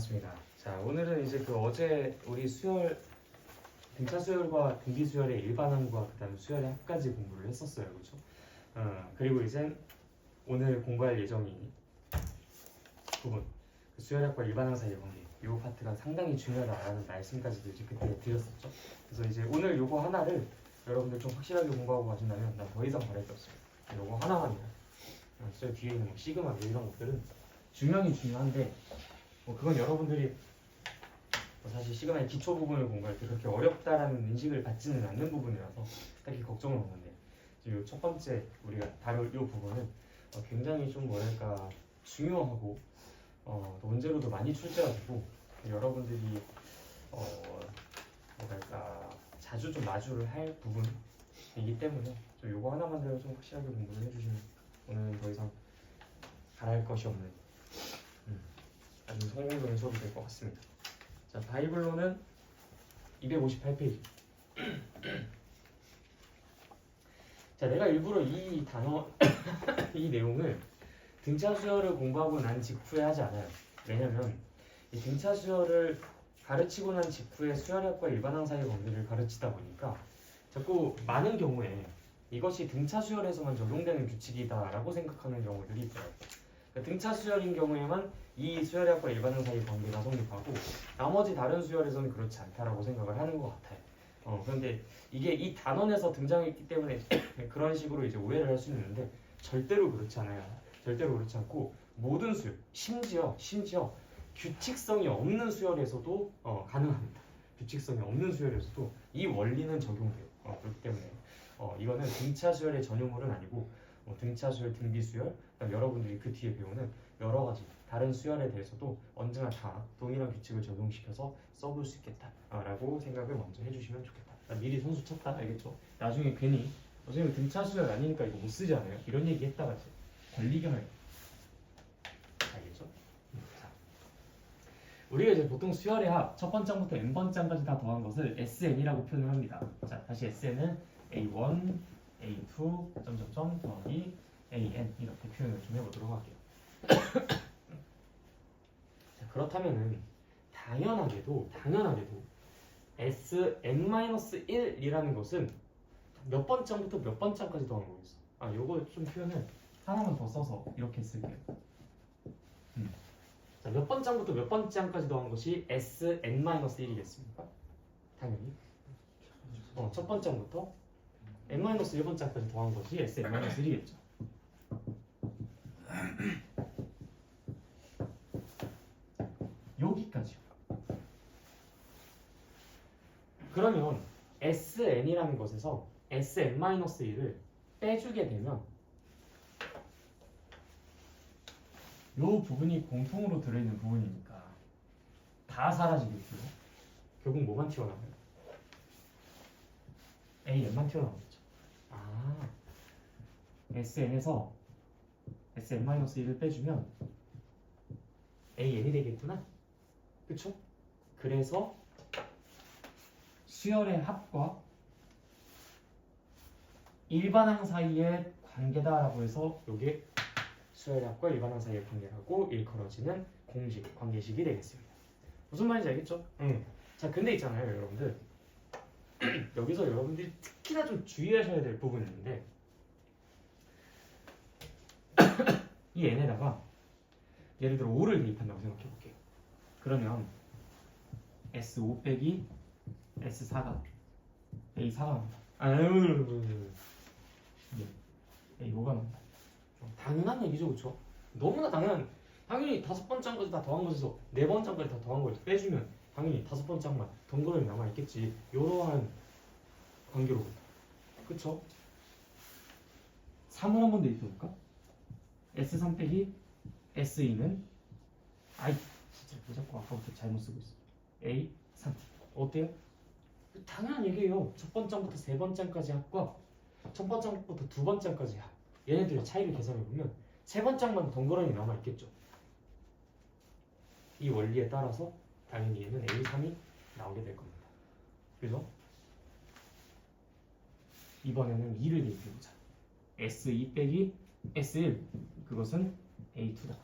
반갑습니다. 자, 오늘은 이제 그 어제 우리 수열 등차 수열과 등비 수열의 일반항과 그다음에 수열의 합까지 공부를 했었어요, 그렇죠? 그리고 이제 오늘 공부할 예정이 부분 그 수열학과 일반항 사이의 관계. 이 파트가 상당히 중요하다라는 말씀까지도 이제 그때 드렸었죠. 그래서 이제 오늘 요거 하나를 여러분들 좀 확실하게 공부하고 가신다면 난 더 이상 바랄 게 없습니다. 요거 하나만이야. 저 뒤에 있는 뭐 시그마 이런 것들은 중요하긴 중요한데 그건 여러분들이 사실 시그마의 기초 부분을 공부할 때 그렇게 어렵다라는 인식을 받지는 않는 부분이라서 딱히 걱정은 없는데 지금 첫 번째 우리가 다룰 이 부분은 굉장히 좀 뭐랄까 중요하고 또 문제로도 많이 출제가 되고 여러분들이 뭐랄까 자주 좀 마주를 할 부분이기 때문에 좀 요거 하나만이라도 좀 확실하게 공부를 해주시면 오늘은 더 이상 바랄 것이 없는 아주 성공적인 수업이 될 것 같습니다. 자, 바이블로는 258페이지. 자, 내가 일부러 이 단어, 이 내용을 등차 수열을 공부하고 난 직후에 하지 않아요. 왜냐면 이 등차 수열을 가르치고 난 직후에 수열학과 일반항 사이의 관계를 가르치다 보니까 자꾸 많은 경우에 이것이 등차 수열에서만 적용되는 규칙이다라고 생각하는 경우들이 있어요. 등차 수열인 경우에만 이 수열학과 일반항 사이의 관계가 성립하고 나머지 다른 수열에서는 그렇지 않다라고 생각을 하는 것 같아요. 그런데 이게 이 단원에서 등장했기 때문에 그런 식으로 이제 오해를 할 수 있는데 절대로 그렇지 않아요. 절대로 그렇지 않고 모든 수열, 심지어 규칙성이 없는 수열에서도 가능합니다. 규칙성이 없는 수열에서도 이 원리는 적용돼요. 그렇기 때문에 이거는 등차 수열의 전유물은 아니고 등차 수열, 등비 수열, 여러분들이 그 뒤에 배우는 여러 가지 다른 수열에 대해서도 언제나 다 동일한 규칙을 적용시켜서 써볼 수 있겠다라고 생각을 먼저 해주시면 좋겠다. 미리 선수 쳤다, 알겠죠? 나중에 괜히 선생님 등차 수열 아니니까 이거 못 쓰지 않아요? 이런 얘기 했다가 걸리게 할 알겠죠? 자, 우리가 이제 보통 수열의 합 첫 번장부터 n번장까지 다 더한 것을 SN이라고 표현을 합니다. 자, 다시 SN은 A1, A2, 점점점 더하기 AN 이렇게 표현을 좀 해보도록 할게요. 자, 그렇다면은 당연하게도 SN-1이라는 것은 몇 번장부터 몇 번장까지 더한 거겠어. 요거 좀 표현을 하나만 더 써서 이렇게 쓸게요. 자, 몇 번장부터 몇 번장까지 더한 것이 SN-1이겠습니까? 당연히. 첫 번장부터 n-1번장까지 더한 것이 SN-1이겠죠. 여기까지요. 그러면 SN이라는 것에서 SN-1을 빼주게 되면 이 부분이 공통으로 들어있는 부분이니까 다 사라지겠죠. 결국 뭐만 튀어나와요? AN만 튀어나오겠죠. SN에서 SN-1을 빼주면 AN이 되겠구나. 그쵸? 그래서 수열의 합과 일반항 사이의 관계다라고 해서 이게 수열의 합과 일반항 사이의 관계라고 일컬어지는 공식, 관계식이 되겠습니다. 무슨 말인지 알겠죠? 자, 근데 있잖아요, 여러분들. 여기서 여러분들이 특히나 좀 주의하셔야 될 부분이 있는데 이 n에다가 예를 들어 5를 대입한다고 생각해 볼게요. 그러면 S5 빼기 S4가 A4가 나온다. A5가 나온다. 당연한 얘기죠, 그렇죠? 너무나 당연히 5번장까지 다 더한 것에서 4번장까지 다 더한 걸 빼주면 당연히 5번장만 동그라미 남아있겠지. 이러한 관계로 그쵸? 3을 한번 대입해볼까? S3 빼기 S2는 진짜 왜 자꾸 아까부터 잘못 쓰고 있어. A3 어때요? 당연한 얘기예요. 첫 번장부터 세 번장까지 합과 첫 번장부터 두 번장까지 합 얘네들의 차이를 계산해보면 세 번장만 덩그러니 남아있겠죠. 이 원리에 따라서 당연히 얘는 A3이 나오게 될 겁니다. 그래서 이번에는 2를 대입해보자. S2 빼기 S1 그것은 A2다.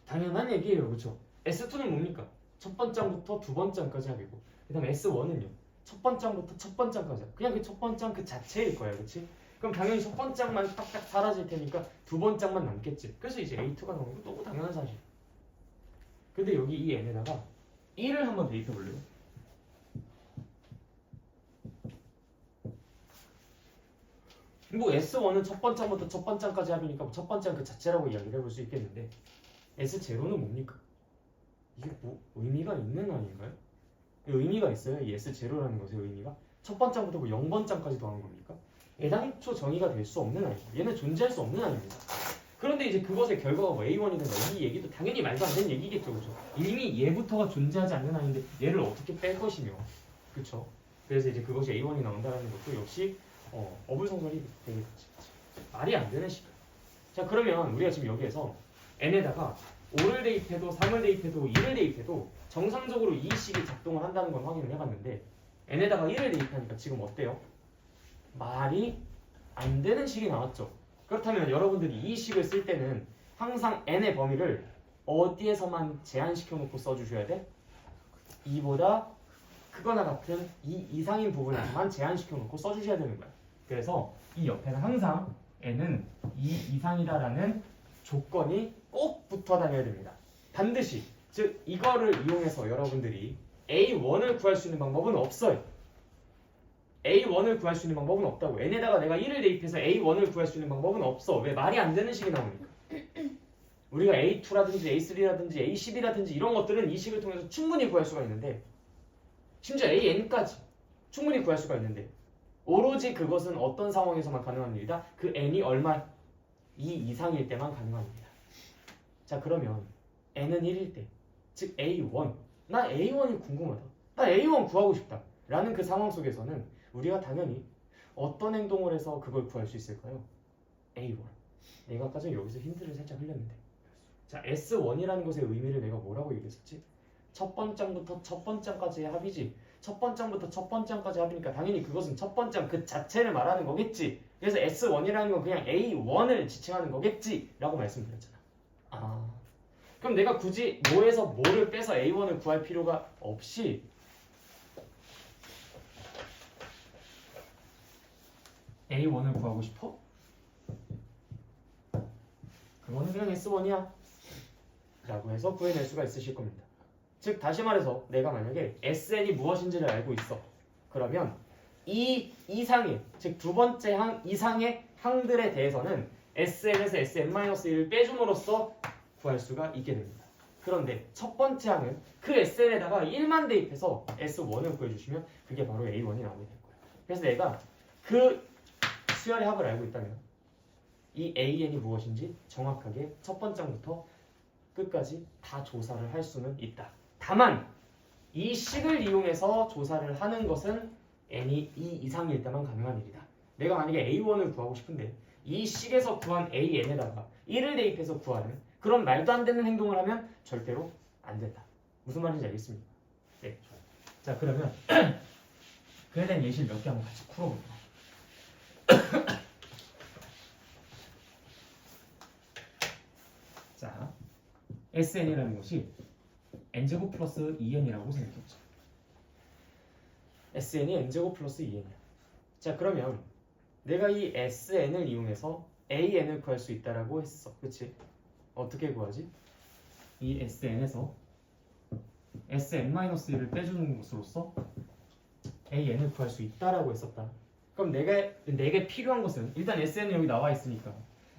당연한 얘기예요, 그렇죠? S2는 뭡니까? 첫 번장부터 두 번장까지 합이고 그 다음에 S1은요 첫 번장부터 첫 번장까지 그냥 그 첫 번장 그 자체일 거야 그치? 그럼 당연히 첫 번장만 딱딱 사라질 테니까 두 번장만 남겠지. 그래서 이제 A2가 나오는 거 너무 당연한 사실. 근데 여기 이 n에다가 1을 한번 대입해 볼래요? 뭐 S1은 첫 번장부터 첫 번장까지 합이니까 첫 번장 그 자체라고 이야기를 해볼 수 있겠는데 S0는 뭡니까? 이게 뭐 의미가 있는 아닌가요? 의미가 있어요. 이 S0라는 것의 의미가 첫 번장부터 그 0번장까지 더한 겁니까? 애당초 정의가 될 수 없는 아이입니다. 얘는 존재할 수 없는 아이입니다. 그런데 이제 그것의 결과가 뭐 A1이 된다. 이 얘기도 당연히 말도 안 되는 얘기겠죠. 그렇죠? 이미 얘부터가 존재하지 않는 아이인데 얘를 어떻게 뺄 것이며 그렇죠? 그래서 이제 그것이 A1이 나온다는 것도 역시 어불성설이 되겠지. 말이 안 되는 식이야. 자 그러면 우리가 지금 여기에서 n에다가 5를 대입해도 3을 대입해도 2를 대입해도 정상적으로 이 식이 작동을 한다는 걸 확인을 해봤는데 n에다가 1을 대입하니까 지금 어때요? 말이 안 되는 식이 나왔죠. 그렇다면 여러분들이 이 식을 쓸 때는 항상 n의 범위를 어디에서만 제한시켜 놓고 써주셔야 돼? 2보다 크거나 같은 2 이상인 부분에서만 제한시켜 놓고 써주셔야 되는 거야. 그래서 이 옆에는 항상 n은 2 이상이다라는 조건이 꼭 붙어 다녀야 됩니다. 반드시. 즉 이거를 이용해서 여러분들이 A1을 구할 수 있는 방법은 없어요. A1을 구할 수 있는 방법은 없다고. n에다가 내가 1을 대입해서 A1을 구할 수 있는 방법은 없어. 왜? 말이 안 되는 식이 나오니까. 우리가 A2라든지 A3라든지 A10이라든지 이런 것들은 이 식을 통해서 충분히 구할 수가 있는데 심지어 AN까지 충분히 구할 수가 있는데 오로지 그것은 어떤 상황에서만 가능한 일이다? 그 n이 얼마? 2 이상일 때만 가능한 일이다. 자 그러면 n은 1일 때 즉 A1 나 A1이 궁금하다. 나 A1 구하고 싶다. 라는 그 상황 속에서는 우리가 당연히 어떤 행동을 해서 그걸 구할 수 있을까요? A1. 내가 아까 전에 여기서 힌트를 살짝 흘렸는데 자 S1이라는 것의 의미를 내가 뭐라고 얘기했었지? 첫 번장부터 첫 번장까지의 합이지. 첫 번장부터 첫 번장까지 합이니까 당연히 그것은 첫 번장 그 자체를 말하는 거겠지. 그래서 S1이라는 건 그냥 A1을 지칭하는 거겠지 라고 말씀드렸잖아. 그럼 내가 굳이 뭐에서 뭐를 빼서 A1을 구할 필요가 없이 A1을 구하고 싶어? 그거는 그냥 S1이야 라고 해서 구해낼 수가 있으실 겁니다. 즉 다시 말해서 내가 만약에 SN이 무엇인지를 알고 있어. 그러면 이 이상의 즉 두 번째 항 이상의 항들에 대해서는 SN에서 SN-1을 빼줌으로써 구할 수가 있게 됩니다. 그런데 첫 번째 항은 그 SN에다가 1만 대입해서 S1을 구해주시면 그게 바로 A1이 나오게 될 거예요. 그래서 내가 그 수열의 합을 알고 있다면 이 AN이 무엇인지 정확하게 첫 번장부터 끝까지 다 조사를 할 수는 있다. 다만 이 식을 이용해서 조사를 하는 것은 n이 2 이상일 때만 가능한 일이다. 내가 만약에 A1을 구하고 싶은데 이 식에서 구한 AN에다가 1을 대입해서 구하는 그런 말도 안 되는 행동을 하면 절대로 안 된다. 무슨 말인지 알겠습니까? 네. 자 그러면 그에 대한 예시를 몇 개 한번 같이 풀어볼게요. 자, SN이라는 것이 n제곱 플러스 2n이라고 생각했죠. SN이 n제곱 플러스 2n이야. 자 그러면 내가 이 SN을 이용해서 AN을 구할 수 있다라고 했어. 그치? 어떻게 구하지? 이 SN에서 SN-1을 빼주는 것으로써 AN을 구할 수 있다라고 했었다. 그럼 내게 필요한 것은 일단 SN은 여기 나와 있으니까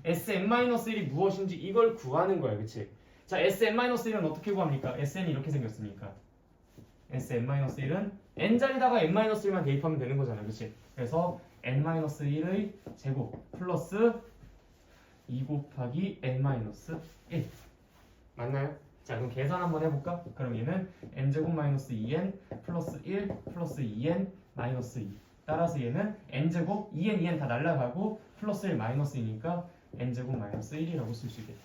SN-1이 무엇인지 이걸 구하는 거야. 그치? 자 SN-1은 어떻게 구합니까? SN이 이렇게 생겼으니까 SN-1은 n자리다가 n-1만 대입하면 되는 거잖아. 그치? 그래서 n-1의 제곱 플러스 2 곱하기 n-1 맞나요? 자 그럼 계산 한번 해볼까? 그럼 얘는 n제곱 마이너스 2n 플러스 1 플러스 2n 마이너스 2 따라서 얘는 n제곱 2n 2n 다 날라가고 플러스 1 마이너스 2니까 n제곱 마이너스 1이라고 쓸 수 있겠다.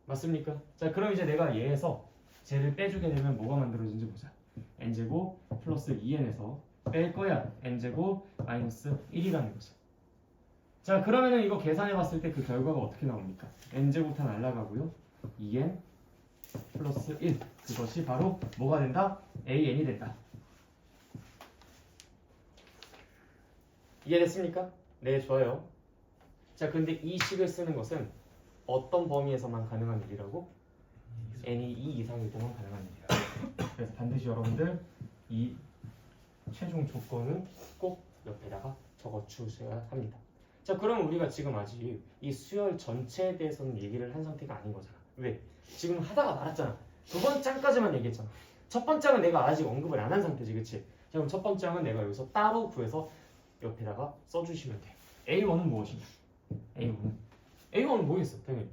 맞습니까? 자 그럼 이제 내가 얘에서 쟤를 빼주게 되면 뭐가 만들어진지 보자. n제곱 플러스 2n에서 뺄 거야 n제곱 마이너스 1이라는 거죠. 자 그러면은 이거 계산해 봤을 때 그 결과가 어떻게 나옵니까? n제곱 다 날라가고요 2n 플러스 1 그것이 바로 뭐가 된다? AN이 된다. 이해됐습니까? 네, 좋아요. 자, 근데 이 식을 쓰는 것은 어떤 범위에서만 가능한 일이라고? n이 2 이상일 때만 가능한 일이라. 그래서 반드시 여러분들 이 최종 조건은 꼭 옆에다가 적어주셔야 합니다. 자, 그럼 우리가 지금 아직 이 수열 전체에 대해서는 얘기를 한 상태가 아닌 거잖아. 왜? 지금 하다가 말았잖아. 두 번째 장까지만 얘기했잖아. 첫 번째 장은 내가 아직 언급을 안 한 상태지, 그치? 자, 그럼 첫 번째 장은 내가 여기서 따로 구해서 옆에다가 써주시면 돼. A1은 무엇이냐? A1은 뭐겠어? 당연히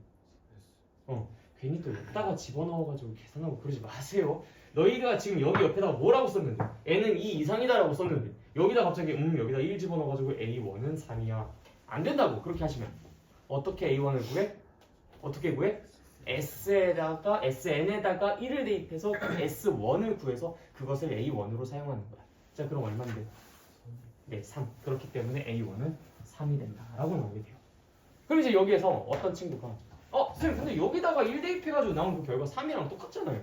괜히 또 여기다가 집어넣어가지고 계산하고 그러지 마세요. 너희가 지금 여기 옆에다가 뭐라고 썼는데? n은 2 이상이다라고 썼는데 여기다 갑자기 여기다 1 집어넣어가지고 A1은 3이야. 안 된다고. 그렇게 하시면 어떻게 A1을 구해? 어떻게 구해? SN에다가 1을 대입해서 S1을 구해서 그것을 A1으로 사용하는 거야. 자, 그럼 얼마인데? 네, 3. 그렇기 때문에 A1은 3이 된다라고 나오게 돼요. 그럼 이제 여기에서 어떤 친구가 선생님 근데 여기다가 1 대입해가지고 나온 그 결과 3이랑 똑같잖아요.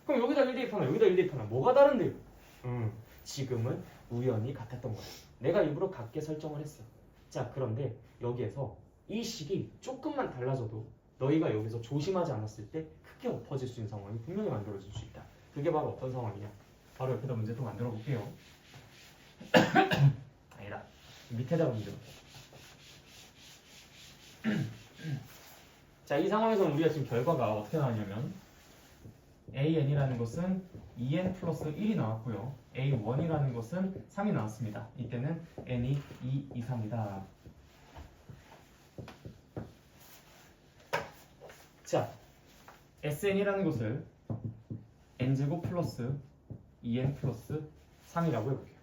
그럼 여기다 1 대입하나 여기다 1 대입하나 뭐가 다른데요? 지금은 우연히 같았던 거야. 내가 일부러 같게 설정을 했어. 자, 그런데 여기에서 이 식이 조금만 달라져도 너희가 여기서 조심하지 않았을 때 크게 엎어질 수 있는 상황이 분명히 만들어질 수 있다. 그게 바로 어떤 상황이냐? 바로 옆에다 문제 또 만들어 볼게요. 아니다. 밑에다가 문제. 자, 이 상황에서 우리가 지금 결과가 어떻게 나왔냐면 AN이라는 것은 2n 플러스 1이 나왔고요. A1이라는 것은 3이 나왔습니다. 이때는 n이 2 이상이다. 자, SN이라는 것을 n제곱 플러스 2n 플러스 3이라고 해볼게요.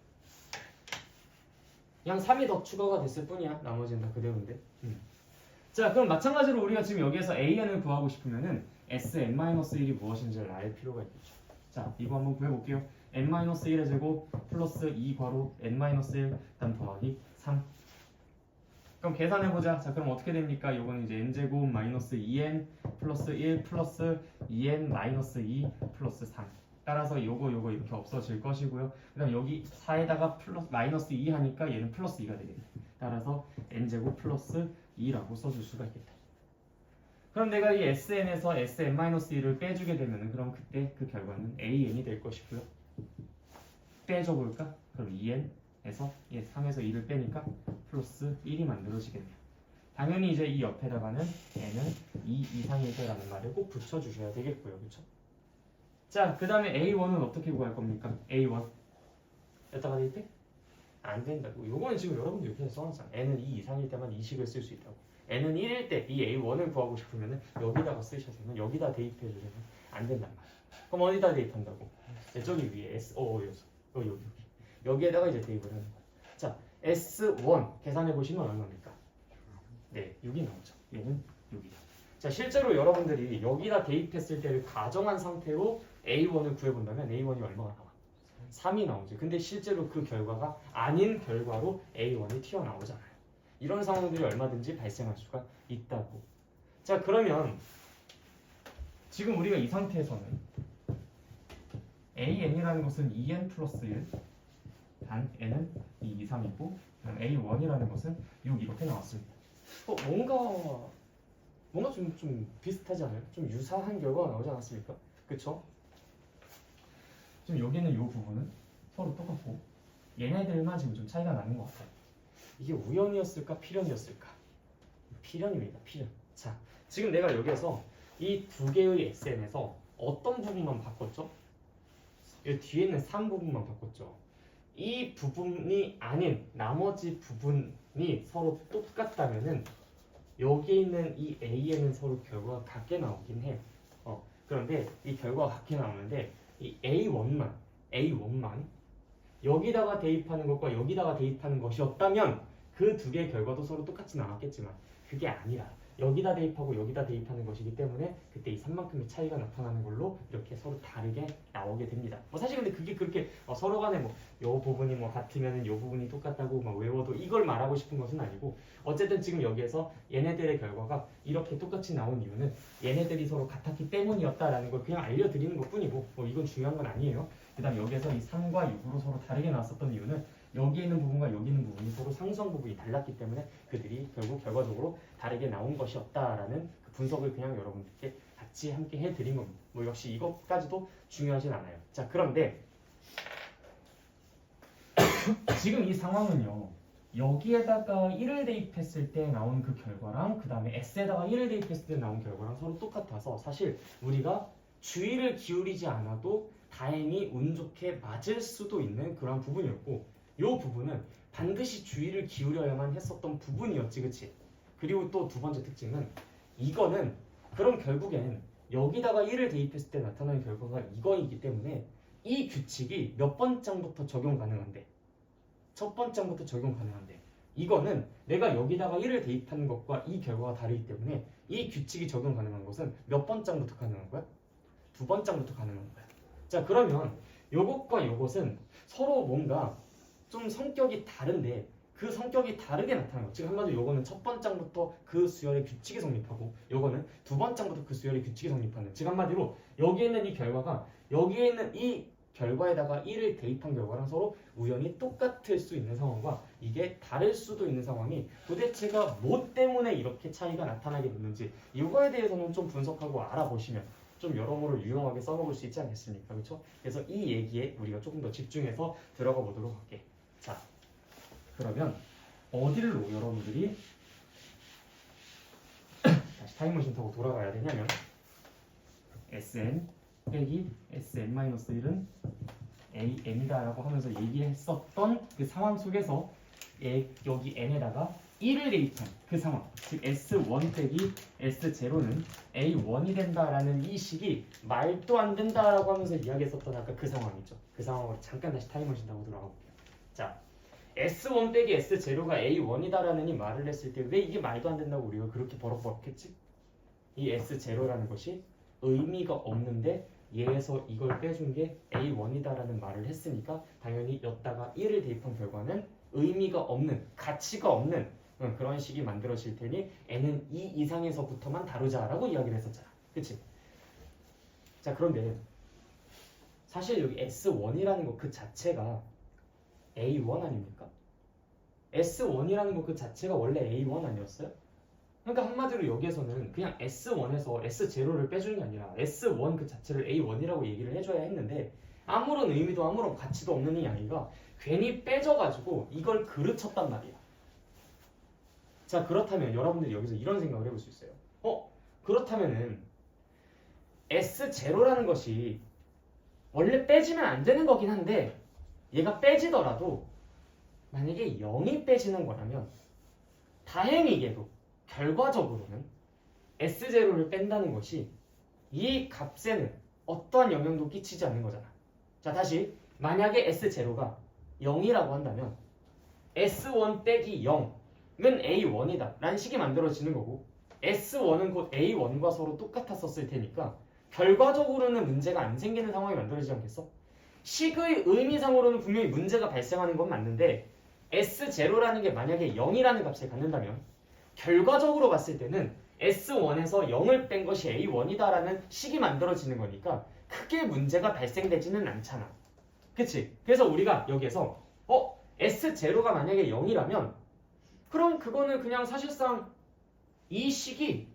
그냥 3이 더 추가가 됐을 뿐이야. 나머지는 다 그대로인데. 자, 그럼 마찬가지로 우리가 지금 여기에서 AN을 구하고 싶으면은 SN-1이 무엇인지를 알 필요가 있겠죠. 자, 이거 한번 구해볼게요. n-1의 제곱 플러스 2 괄호 n-1 다음 더하기 3. 그럼 계산해보자. 자, 그럼 어떻게 됩니까? 요거는 이제 n제곱 마이너스 2n 플러스 1 플러스 2n 마이너스 2 플러스 3. 따라서 요거 이렇게 없어질 것이고요. 그 다음 여기 4에다가 플러스 마이너스 2 하니까 얘는 플러스 2가 되겠네. 따라서 n제곱 플러스 2라고 써줄 수가 있겠다. 그럼 내가 이 SN에서 SN-1을 빼주게 되면 그럼 그때 그 결과는 AN이 될 것이고요. 빼줘볼까? 그럼 2n에서 3에서 2를 빼니까 플러스 1이 만들어지겠네요. 당연히 이제 이 옆에다가는 n은 2 이상일 때라는 말을 꼭 붙여주셔야 되겠고요. 그렇죠? 자, 그 다음에 A1은 어떻게 구할 겁니까? A1 여기다가 대입해? 안 된다고. 요거는 지금 여러분들 이렇게 써놨잖아. n은 2 이상일 때만 이 식을 쓸 수 있다고. n은 1일 때 이 A1을 구하고 싶으면 여기다가 쓰셔야 되면 여기다 대입해주면 안 된단 말이야. 그럼 어디다 대입한다고? 네, 저기 위에 여기에다가 이제 대입을 하는 거야. 자, S1 계산해 보시면 얼마입니까? 네, 6이 나오죠. 얘는 6이다. 자, 실제로 여러분들이 여기다 대입했을 때를 가정한 상태로 A1을 구해본다면 A1이 얼마가 나와? 3이 나오지. 근데 실제로 그 결과가 아닌 결과로 A1이 튀어나오잖아요. 이런 상황들이 얼마든지 발생할 수가 있다고. 자, 그러면 지금 우리가 이 상태에서는 AN이라는 것은 2n 플러스 1 단 n은 2 이상이고 A1이라는 것은 6 이렇게 나왔습니다. 뭔가 좀 비슷하지 않아요? 좀 유사한 결과가 나오지 않았습니까? 그쵸? 지금 여기는 이 부분은 서로 똑같고 얘네들만 지금 좀 차이가 나는 것 같아요. 이게 우연이었을까? 필연이었을까? 필연입니다. 필연. 자, 지금 내가 여기에서 이 두 개의 SN에서 어떤 부분만 바꿨죠? 이 뒤에 있는 3 부분만 바꿨죠. 이 부분이 아닌 나머지 부분이 서로 똑같다면은 여기 있는 이 AN은 서로 결과가 같게 나오긴 해요. 그런데 이 결과가 같게 나오는데 이 A1만 여기다가 대입하는 것과 여기다가 대입하는 것이었다면 그 두 개의 결과도 서로 똑같이 나왔겠지만 그게 아니라 여기다 대입하고 여기다 대입하는 것이기 때문에 그때 이 3만큼의 차이가 나타나는 걸로 이렇게 서로 다르게 나오게 됩니다. 뭐 사실 근데 그게 그렇게 서로 간에 뭐 요 부분이 뭐 같으면은 요 부분이 똑같다고 막 외워도 이걸 말하고 싶은 것은 아니고 어쨌든 지금 여기에서 얘네들의 결과가 이렇게 똑같이 나온 이유는 얘네들이 서로 같았기 때문이었다라는 걸 그냥 알려드리는 것 뿐이고 뭐 이건 중요한 건 아니에요. 그 다음 여기에서 이 3과 6으로 서로 다르게 나왔었던 이유는 여기 있는 부분과 여기 있는 부분이 서로 상수항 부분이 달랐기 때문에 그들이 결국 결과적으로 다르게 나온 것이었다라는 그 분석을 그냥 여러분들께 같이 함께 해드린 겁니다. 뭐 역시 이것까지도 중요하진 않아요. 자, 그런데 지금 이 상황은요. 여기에다가 1을 대입했을 때 나온 그 결과랑 그 다음에 S에다가 1을 대입했을 때 나온 결과랑 서로 똑같아서 사실 우리가 주의를 기울이지 않아도 다행히 운 좋게 맞을 수도 있는 그런 부분이었고 이 부분은 반드시 주의를 기울여야만 했었던 부분이었지, 그치? 그리고 또 두 번째 특징은 이거는 그럼 결국엔 여기다가 1을 대입했을 때 나타나는 결과가 이거이기 때문에 이 규칙이 몇 번장부터 적용 가능한데? 첫 번장부터 적용 가능한데 이거는 내가 여기다가 1을 대입하는 것과 이 결과가 다르기 때문에 이 규칙이 적용 가능한 것은 몇 번장부터 가능한 거야? 두 번장부터 가능한 거야. 자, 그러면 요것과 요것은 서로 뭔가 좀 성격이 다른데 그 성격이 다르게 나타나는 거. 즉 한마디로 요거는 첫 번장부터 그 수열의 규칙이 성립하고 요거는 두 번장부터 그 수열의 규칙이 성립하는. 즉 한마디로 여기에 있는 이 결과가 여기에 있는 이 결과에다가 1을 대입한 결과랑 서로 우연히 똑같을 수 있는 상황과 이게 다를 수도 있는 상황이 도대체가 뭐 때문에 이렇게 차이가 나타나게 됐는지 이거에 대해서는 좀 분석하고 알아보시면 좀 여러모로 유용하게 써먹을 수 있지 않겠습니까? 그렇죠? 그래서 이 얘기에 우리가 조금 더 집중해서 들어가 보도록 할게. 자, 그러면 어디로 여러분들이 다시 타임머신 타고 돌아가야 되냐면 Sn 빼기 Sn-1은 Am이다 라고 하면서 얘기했었던 그 상황 속에서 여기 N에다가 1을 대입한 그 상황, 즉 S1 빼기 S0는 A1이 된다라는 이 식이 말도 안 된다라고 하면서 이야기했었던 아까 그 상황이죠. 그 상황으로 잠깐 다시 타임머신 타고 돌아가 볼게요. 자, S1 빼기 S0가 A1이다라는 이 말을 했을 때 왜 이게 말도 안 된다고 우리가 그렇게 버럭버럭했지? 이 S0라는 것이 의미가 없는데 얘에서 이걸 빼준 게 A1이다라는 말을 했으니까 당연히 였다가 1을 대입한 결과는 의미가 없는, 가치가 없는 그런 식이 만들어질 테니 N은 2 이상에서부터만 다루자라고 이야기를 했었잖아. 그치? 자, 그런데 사실 여기 S1이라는 것 그 자체가 A1 아닙니까? S1이라는 것 그 자체가 원래 A1 아니었어요? 그러니까 한마디로 여기에서는 그냥 S1에서 S0를 빼주는 게 아니라 S1 그 자체를 A1이라고 얘기를 해줘야 했는데 아무런 의미도 아무런 가치도 없는 이 아이가 괜히 빼져가지고 이걸 그르쳤단 말이야. 자, 그렇다면 여러분들이 여기서 이런 생각을 해볼 수 있어요. 그렇다면은 S0라는 것이 원래 빼지면 안 되는 거긴 한데 얘가 빼지더라도 만약에 0이 빼지는 거라면 다행히게도 결과적으로는 S0를 뺀다는 것이 이 값에는 어떠한 영향도 끼치지 않는 거잖아. 자, 다시 만약에 S0가 0이라고 한다면 S1 빼기 0은 A1이다 라는 식이 만들어지는 거고 S1은 곧 A1과 서로 똑같았었을 테니까 결과적으로는 문제가 안 생기는 상황이 만들어지지 않겠어? 식의 의미상으로는 분명히 문제가 발생하는 건 맞는데 S0라는 게 만약에 0이라는 값을 갖는다면 결과적으로 봤을 때는 S1에서 0을 뺀 것이 A1이다라는 식이 만들어지는 거니까 크게 문제가 발생되지는 않잖아. 그치? 그래서 우리가 여기에서 S0가 만약에 0이라면 그럼 그거는 그냥 사실상 이 식이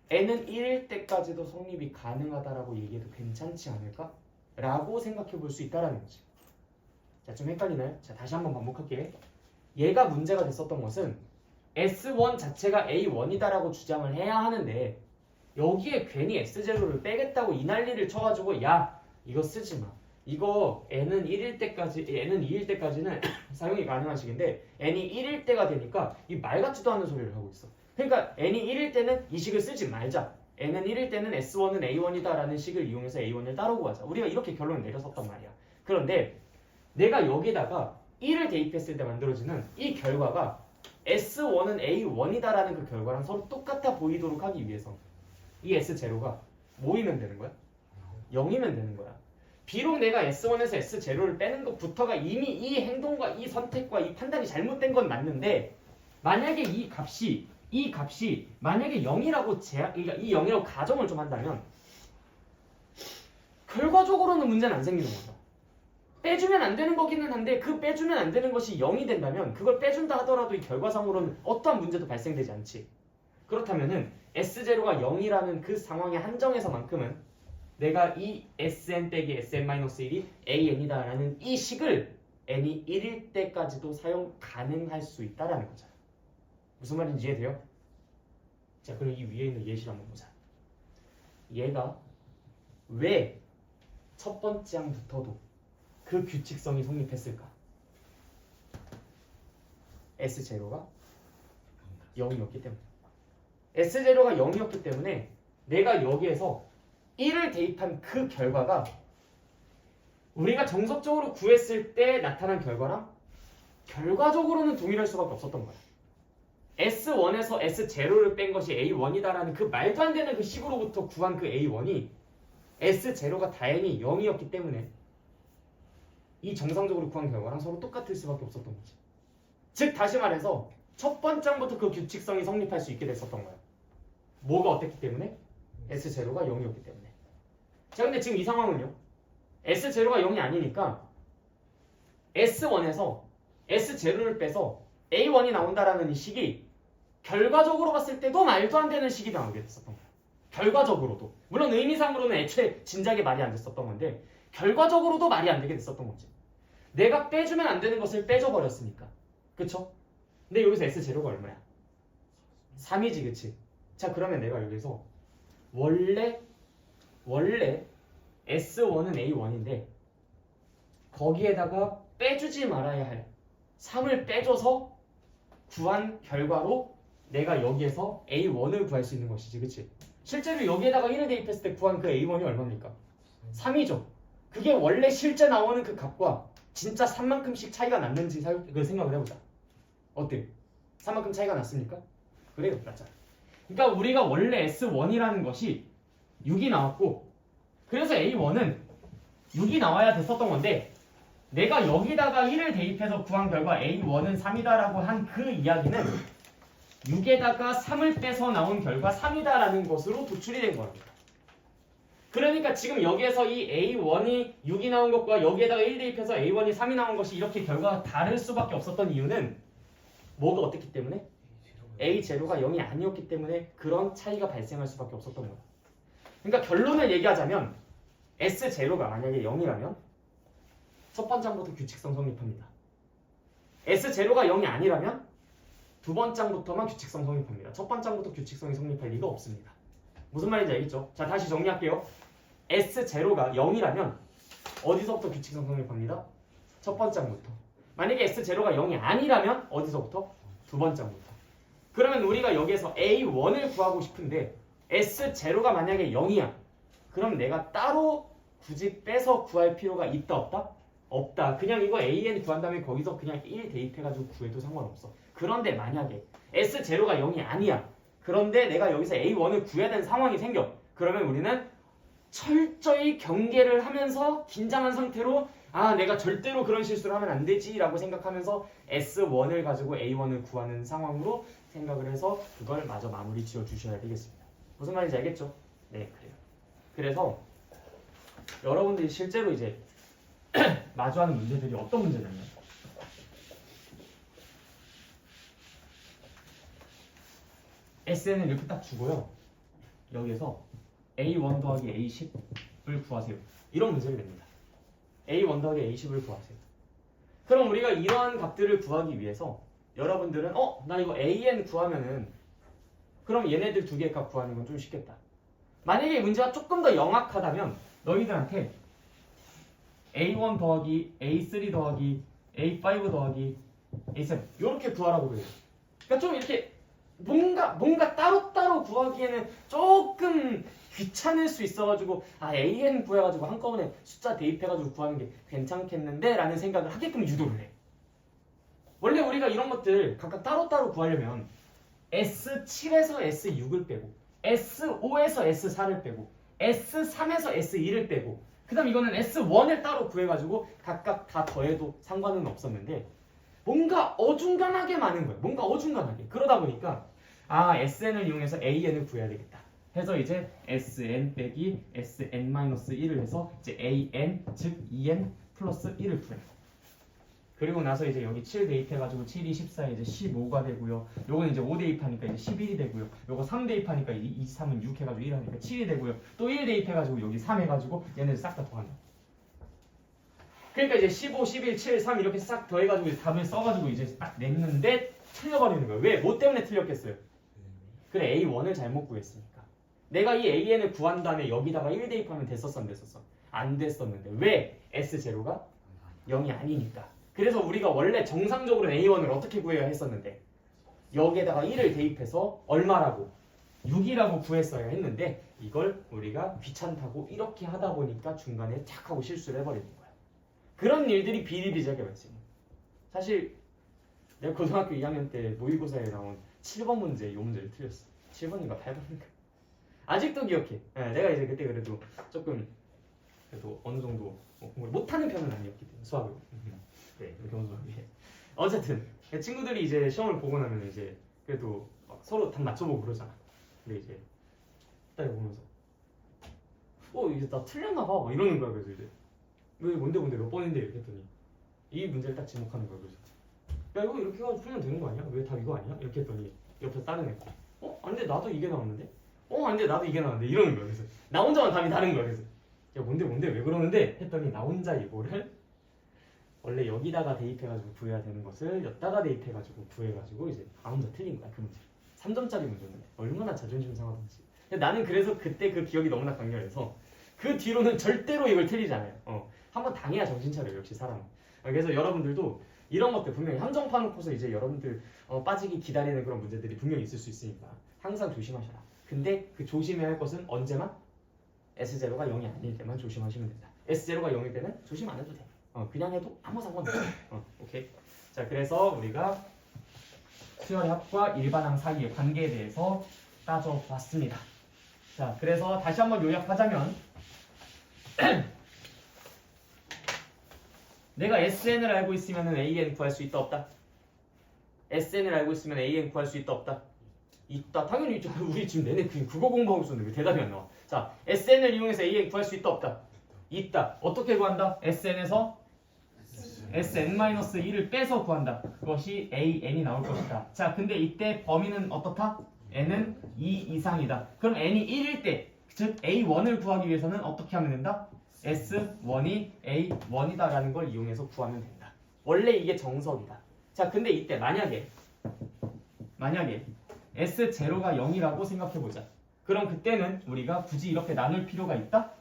n은 1일 때까지도 성립이 가능하다라고 얘기해도 괜찮지 않을까? 라고 생각해 볼 수 있다라는 거지. 자, 좀 헷갈리나요? 자, 다시 한번 반복할게. 얘가 문제가 됐었던 것은 S1 자체가 A1이다라고 주장을 해야 하는데 여기에 괜히 S0를 빼겠다고 이 난리를 쳐가지고 야 이거 쓰지 마. 이거 n은 1일 때까지, n은 2일 때까지는 사용이 가능한 식인데 n이 1일 때가 되니까 이 말 같지도 않은 소리를 하고 있어. 그러니까 n이 1일 때는 이 식을 쓰지 말자. n은 1일 때는 S1은 A1이다 라는 식을 이용해서 A1을 따르고 가자. 우리가 이렇게 결론을 내렸었단 말이야. 그런데 내가 여기다가 1을 대입했을 때 만들어지는 이 결과가 S1은 A1이다라는 그 결과랑 서로 똑같아 보이도록 하기 위해서 이 S0가 뭐이면 되는 거야? 0이면 되는 거야. 비록 내가 S1에서 S0를 빼는 것부터가 이미 이 행동과 이 선택과 이 판단이 잘못된 건 맞는데 만약에 이 값이 만약에 0이라고 그러니까 이 0이라고 가정을 좀 한다면 결과적으로는 문제는 안 생기는 거죠. 빼주면 안 되는 거기는 한데 그 빼주면 안 되는 것이 0이 된다면 그걸 빼준다 하더라도 이 결과상으로는 어떠한 문제도 발생되지 않지. 그렇다면은 S0가 0이라는 그 상황의 한정에서만큼은 내가 이 Sn 빼기 Sn-1이 AN이다라는 이 식을 n이 1일 때까지도 사용 가능할 수 있다라는 거잖아. 무슨 말인지 이해돼요? 자, 그럼 이 위에 있는 예시를 한번 보자. 얘가 왜 첫 번째 항부터도 그 규칙성이 성립했을까? S0가 0이었기 때문에. S0가 0이었기 때문에 내가 여기에서 1을 대입한 그 결과가 우리가 정석적으로 구했을 때 나타난 결과랑 결과적으로는 동일할 수밖에 없었던 거야. S1에서 S0를 뺀 것이 A1이다라는 그 말도 안 되는 그 식으로부터 구한 그 A1이 S0가 다행히 0이었기 때문에 이 정상적으로 구한 결과랑 서로 똑같을 수밖에 없었던 거지. 즉 다시 말해서 첫 번째 항부터 그 규칙성이 성립할 수 있게 됐었던 거야. 뭐가 어땠기 때문에? S0가 0이었기 때문에. 자, 근데 지금 이 상황은요. S0가 0이 아니니까 S1에서 S0를 빼서 A1이 나온다라는 이 식이 결과적으로 봤을 때도 말도 안 되는 식이 나오게 됐었던 거야. 결과적으로도. 물론 의미상으로는 애초에 진작에 말이 안 됐었던 건데 결과적으로도 말이 안 되게 됐었던 거지. 내가 빼주면 안 되는 것을 빼줘버렸으니까. 그쵸? 근데 여기서 S0가 얼마야? 3이지, 그치? 자, 그러면 내가 여기서 원래 S1은 A1인데 거기에다가 빼주지 말아야 할 3을 빼줘서 구한 결과로 내가 여기에서 A1을 구할 수 있는 것이지, 그치? 실제로 여기에다가 1을 대입했을 때 구한 그 A1이 얼마입니까? 3이죠. 그게 원래 실제 나오는 그 값과 진짜 3만큼씩 차이가 났는지 그 생각을 해보자. 어때? 3만큼 차이가 났습니까? 그래요, 맞잖아. 그러니까 우리가 원래 S1이라는 것이 6이 나왔고 그래서 A1은 6이 나와야 됐었던 건데 내가 여기다가 1을 대입해서 구한 결과 A1은 3이다라고 한 그 이야기는 6에다가 3을 빼서 나온 결과 3이다라는 것으로 도출이 된 겁니다. 그러니까 지금 여기에서 이 A1이 6이 나온 것과 여기에다가 1 대입해서 A1이 3이 나온 것이 이렇게 결과가 다를 수밖에 없었던 이유는 뭐가 어땠기 때문에? A0가 0이 아니었기 때문에 그런 차이가 발생할 수밖에 없었던 거야. 그러니까 결론을 얘기하자면 S0가 만약에 0이라면 첫 번째 항부터 규칙성 성립합니다. S0가 0이 아니라면 두 번째 항부터만 규칙성 성립합니다. 첫 번째 항부터 규칙성이 성립할 리가 없습니다. 무슨 말인지 알겠죠? 자, 다시 정리할게요. S0가 0이라면 어디서부터 규칙성 성립합니다? 첫 번째 항부터. 만약에 S0가 0이 아니라면 어디서부터? 두 번째 항부터. 그러면 우리가 여기에서 A1을 구하고 싶은데 S0가 만약에 0이야. 그럼 내가 따로 굳이 빼서 구할 필요가 있다 없다? 없다. 그냥 이거 AN 구한 다음에 거기서 그냥 1 대입해가지고 구해도 상관없어. 그런데 만약에 S0가 0이 아니야. 그런데 내가 여기서 A1을 구해야 되는 상황이 생겨. 그러면 우리는 철저히 경계를 하면서 긴장한 상태로 내가 절대로 그런 실수를 하면 안 되지 라고 생각하면서 S1을 가지고 A1을 구하는 상황으로 생각을 해서 그걸 마저 마무리 지어 주셔야 되겠습니다. 무슨 말인지 알겠죠? 네, 그래요. 그래서 여러분들이 실제로 이제 마주하는 문제들이 어떤 문제냐면 SN을 이렇게 딱 주고요. 여기에서 A1 더하기 A10을 구하세요. 이런 문제를 냅니다. A1 더하기 A10을 구하세요. 그럼 우리가 이러한 값들을 구하기 위해서 여러분들은 나 이거 AN 구하면은 그럼 얘네들 두 개의 값 구하는 건 좀 쉽겠다. 만약에 이 문제가 조금 더 영악하다면 너희들한테 A1 더하기 A3 더하기 A5 더하기 A7 이렇게 구하라고 그래요. 그러니까 좀 이렇게 뭔가 따로따로 구하기에는 조금 귀찮을 수 있어가지고 AN 구해가지고 한꺼번에 숫자 대입해가지고 구하는 게 괜찮겠는데 라는 생각을 하게끔 유도를 해. 원래 우리가 이런 것들 각각 따로따로 구하려면 S7에서 S6을 빼고 S5에서 S4를 빼고 S3에서 S2를 빼고 그 다음 이거는 S1을 따로 구해가지고 각각 다 더해도 상관은 없었는데 뭔가 어중간하게 많은 거예요. 뭔가 어중간하게. 그러다 보니까 SN을 이용해서 AN을 구해야 되겠다. 해서 이제 SN 빼기 SN-1을 해서 이제 AN 즉 2N 플러스 1을 구해요. 그리고 나서 이제 여기 7 대입해가지고 7이 14에 이제 15가 되고요. 요거는 이제 5 대입하니까 이제 11이 되고요. 요거 3 대입하니까 2, 3은 6 해가지고 1 하니까 7이 되고요. 또 1 대입해가지고 여기 3 해가지고 얘네들 싹 다 더한다. 그러니까 이제 15, 11, 7, 3 이렇게 싹 더해가지고 이제 답을 써가지고 이제 딱 냈는데 틀려버리는 거예요. 왜? 뭐 때문에 틀렸겠어요? 그래 A1을 잘못 구했으니까. 내가 이 AN을 구한 다음에 여기다가 1 대입하면 됐었어 안 됐었어? 안 됐었는데 왜? S0가 0이 아니니까. 그래서 우리가 원래 정상적으로 A1을 어떻게 구해야 했었는데 여기에다가 1을 대입해서 얼마라고? 6이라고 구했어야 했는데 이걸 우리가 귀찮다고 이렇게 하다 보니까 중간에 탁 하고 실수를 해버리는 거야. 그런 일들이 비일비재하게 발생해. 사실 내가 고등학교 2학년 때 모의고사에 나온 7번 문제 이 문제를 틀렸어. 7번인가 8번인가. 아직도 기억해. 내가 이제 그때 그래도 조금 그래도 어느 정도 공부를 못하는 편은 아니었기 때문에 수학을. 네, 경수학이. 어쨌든 친구들이 이제 시험을 보고 나면 이제 그래도 막 서로 답 맞춰보고 그러잖아. 근데 이제 딱 보면서 이제 나 틀렸나 봐 막 이러는 거야. 그래서 이제 왜 뭔데 몇 번인데 이렇게 했더니 이 문제를 딱 지목하는 거야. 그래서 야 이거 이렇게 해가지고 풀면 되는 거 아니야? 왜 답 이거 아니야? 이렇게 했더니 옆에 다른 애가 안돼 나도 이게 나왔는데? 안돼 나도 이게 나왔는데 이러는 거야. 그래서 나 혼자만 답이 다른 거야. 그래서 야 뭔데 왜 그러는데? 했더니 나 혼자 이거를 원래 여기다가 대입해가지고 구해야 되는 것을 여기다가 대입해가지고 구해가지고 이제 나 혼자 틀린 거야. 그 문제 3점짜리 문제였는데 얼마나 자존심 상하던지. 나는 그래서 그때 그 기억이 너무나 강렬해서 그 뒤로는 절대로 이걸 틀리지 않아요. 한번 당해야 정신 차려요. 역시 사람은. 그래서 여러분들도 이런 것들 분명히 함정 파놓고서 이제 여러분들 빠지기 기다리는 그런 문제들이 분명히 있을 수 있으니까 항상 조심하셔라. 근데 그 조심해야 할 것은 언제만? S0가 0이 아닐 때만 조심하시면 된다. S0가 0일 때는 조심 안 해도 돼. 그냥 해도 아무 상관없어. 오케이. 자, 그래서 우리가 수열의 합과 일반항 사이의 관계에 대해서 따져봤습니다. 자, 그래서 다시 한번 요약하자면 내가 SN을 알고 있으면 AN 구할 수 있다 없다? SN을 알고 있으면 AN 구할 수 있다 없다? 있다. 당연히 있죠. 우리 지금 내내 그거 공부하고 있었는데 왜 대답이 안 나와? 자, SN을 이용해서 AN 구할 수 있다 없다? 있다. 어떻게 구한다? SN에서 SN-1을 빼서 구한다. 그것이 AN이 나올 것이다. 자, 근데 이때 범위는 어떻다? N은 2 이상이다. 그럼 N이 1일 때, 즉 A1을 구하기 위해서는 어떻게 하면 된다? S1이 A1이다라는 걸 이용해서 구하면 된다. 원래 이게 정석이다. 자, 근데 이때 만약에 S0가 0이라고 생각해보자. 그럼 그때는 우리가 굳이 이렇게 나눌 필요가 있다?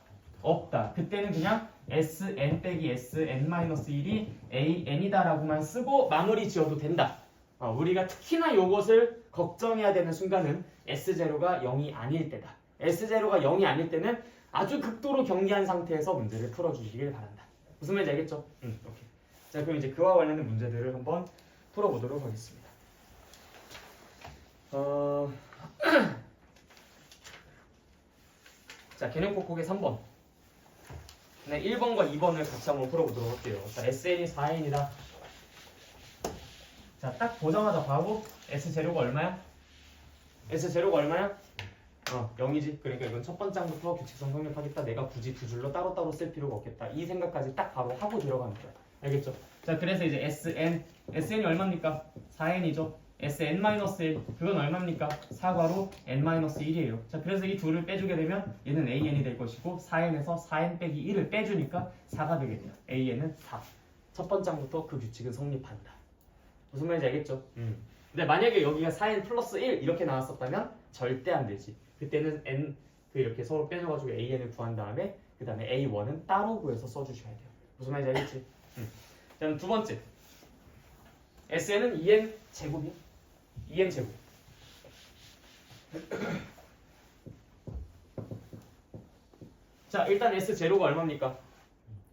없다. 그때는 그냥 SN 빼기 SN-1이 AN이다 라고만 쓰고 마무리 지어도 된다. 우리가 특히나 이것을 걱정해야 되는 순간은 S0가 0이 아닐 때다. S0가 0이 아닐 때는 아주 극도로 경계한 상태에서 문제를 풀어주시길 바란다. 무슨 말인지 알겠죠? 오케이. 자, 그럼 이제 그와 관련된 문제들을 한번 풀어보도록 하겠습니다. 자, 개념 꼭곡의 3번. 네, 1번과 2번을 같이 한번 풀어보도록 할게요. 자, SN이 4N이다. 자, 딱 보자마자 바로 S0가 얼마야? S0가 얼마야? 0이지. 그러니까 이건 첫 번장부터 규칙성 성립하겠다. 내가 굳이 두 줄로 따로따로 쓸 필요가 없겠다. 이 생각까지 딱 바로 하고 들어가는 거야. 알겠죠? 자, 그래서 이제 SN이 얼마입니까? 4N이죠. SN-1 그건 얼마입니까? 사과로 N-1이에요. 자, 그래서 이 둘을 빼주게 되면 얘는 AN이 될 것이고 4N에서 4N 빼기 1을 빼주니까 4가 되겠네요. AN은 4. 첫 번장부터 그 규칙은 성립한다. 무슨 말인지 알겠죠? 근데 만약에 여기가 4N 플러스 1 이렇게 나왔었다면 절대 안 되지. 그때는 N 이렇게 서로 빼줘가지고 AN을 구한 다음에 그 다음에 A1은 따로 구해서 써주셔야 돼요. 무슨 말인지 알겠지? 자, 그럼 두 번째 SN은 2N 제곱이야. 2N 제곱. 자, 일단 S0가 얼마입니까?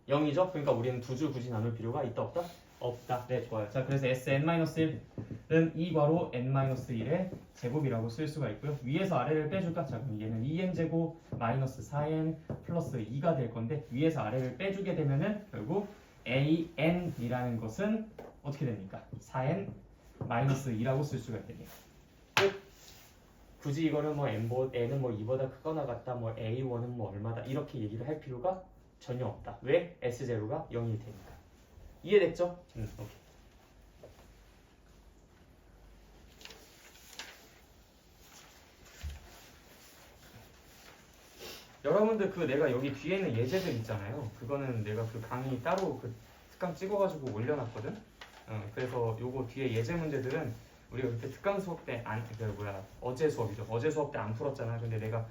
0이죠? 그러니까 우리는 두 줄 굳이 나눌 필요가 있다 없다? 없다. 네, 좋아요. 자, 그래서 Sn-1은 2괄호 n-1의 제곱이라고 쓸 수가 있고요. 위에서 아래를 빼줄까? 자, 그럼 얘는 2n 제곱 마이너스 4n 플러스 2가 될 건데 위에서 아래를 빼주게 되면은 결국 an이라는 것은 어떻게 됩니까? 4n 마이너스 2라고 쓸 수가 있겠네요. 끝. 굳이 이거를 뭐 n은 뭐 2보다 크거나 같다, 뭐 a1은 뭐 얼마다 이렇게 얘기를 할 필요가 전혀 없다. 왜? s0가 0일 테니까. 이해됐죠? 오케이. 여러분들 그 내가 여기 뒤에는 예제들 있잖아요. 그거는 내가 그 강의 따로 그 특강 찍어가지고 올려놨거든. 그래서 요거 뒤에 예제 문제들은 우리가 그때 특강 수업 때 어제 수업이죠. 어제 수업 때 안 풀었잖아. 근데 내가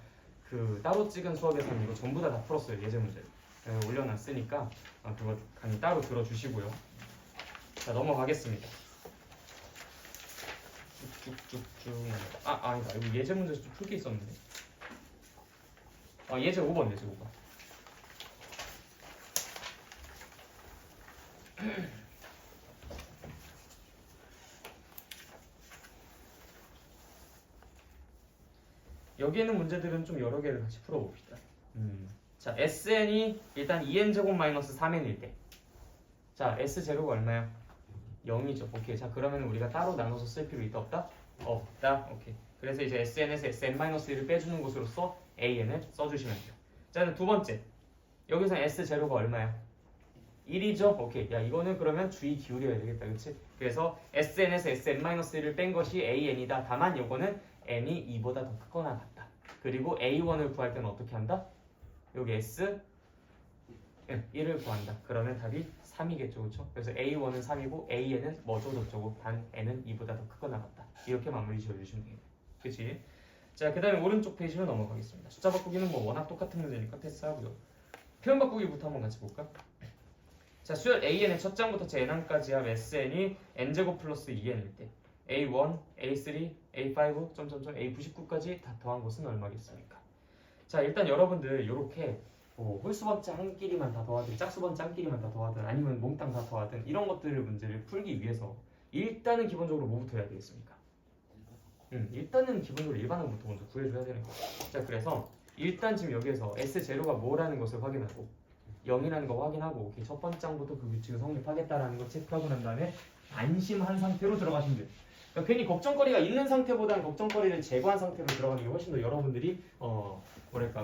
그 따로 찍은 수업에서는 이거 전부 다 풀었어요. 예제 문제를. 올려놨으니까 그거 강의 따로 들어주시고요. 자, 넘어가겠습니다. 쭉쭉쭉쭉. 아니다. 여기 예제 문제 좀 풀 게 있었는데. 예제 5번. 여기에 있는 문제들은 좀 여러 개를 같이 풀어봅시다. 자, SN이 일단 2n제곱 마이너스 3n일 때. 자, S0가 얼마야? 0이죠. 오케이. 자, 그러면 우리가 따로 나눠서 쓸 필요 있다 없다? 없다. 오케이. 그래서 이제 SN에서 SN-1을 빼주는 것으로서 AN을 써주시면 돼요. 자, 두 번째. 여기서 S0가 얼마야? 1이죠? 오케이. 야, 이거는 그러면 주의 기울여야 되겠다. 그치? 그래서 SN에서 SN-1을 뺀 것이 AN이다. 다만 요거는 N이 2보다 더 크거나 같다. 그리고 A1을 구할 때는 어떻게 한다? 여기 S 1을 구한다. 그러면 답이 3이겠죠. 그렇죠? 그래서 A1은 3이고 AN은 뭐죠? 저쪽고 단 N은 2보다 더 크거나 같다. 이렇게 마무리 지어주시면 되겠네. 그치? 자, 그 다음에 오른쪽 페이지로 넘어가겠습니다. 숫자 바꾸기는 뭐 워낙 똑같은 문제니까 패스하고요. 표현 바꾸기부터 한번 같이 볼까? 자, 수열 AN의 첫 장부터 제 N항까지 합 SN이 N제곱 플러스 2N일 때 A1, A3, A5, A99까지 다 더한 것은 얼마겠습니까? 자, 일단 여러분들 이렇게 홀수번째 한 끼리만 다 더하든 짝수번째 한 끼리만 다 더하든 아니면 몽땅 다 더하든 이런 것들을 문제를 풀기 위해서 일단은 기본적으로 뭐부터 해야 되겠습니까? 일단은 기본적으로 일반항부터 먼저 구해줘야 되는 거예요. 자, 그래서 일단 지금 여기에서 S0가 뭐라는 것을 확인하고 0이라는 거 확인하고 오케이, 첫 번째 장부터 그 규칙을 성립하겠다라는 거 체크하고 난 다음에 안심한 상태로 들어가시면 돼요. 그러니까 괜히 걱정거리가 있는 상태보다는 걱정거리를 제거한 상태로 들어가는 게 훨씬 더 여러분들이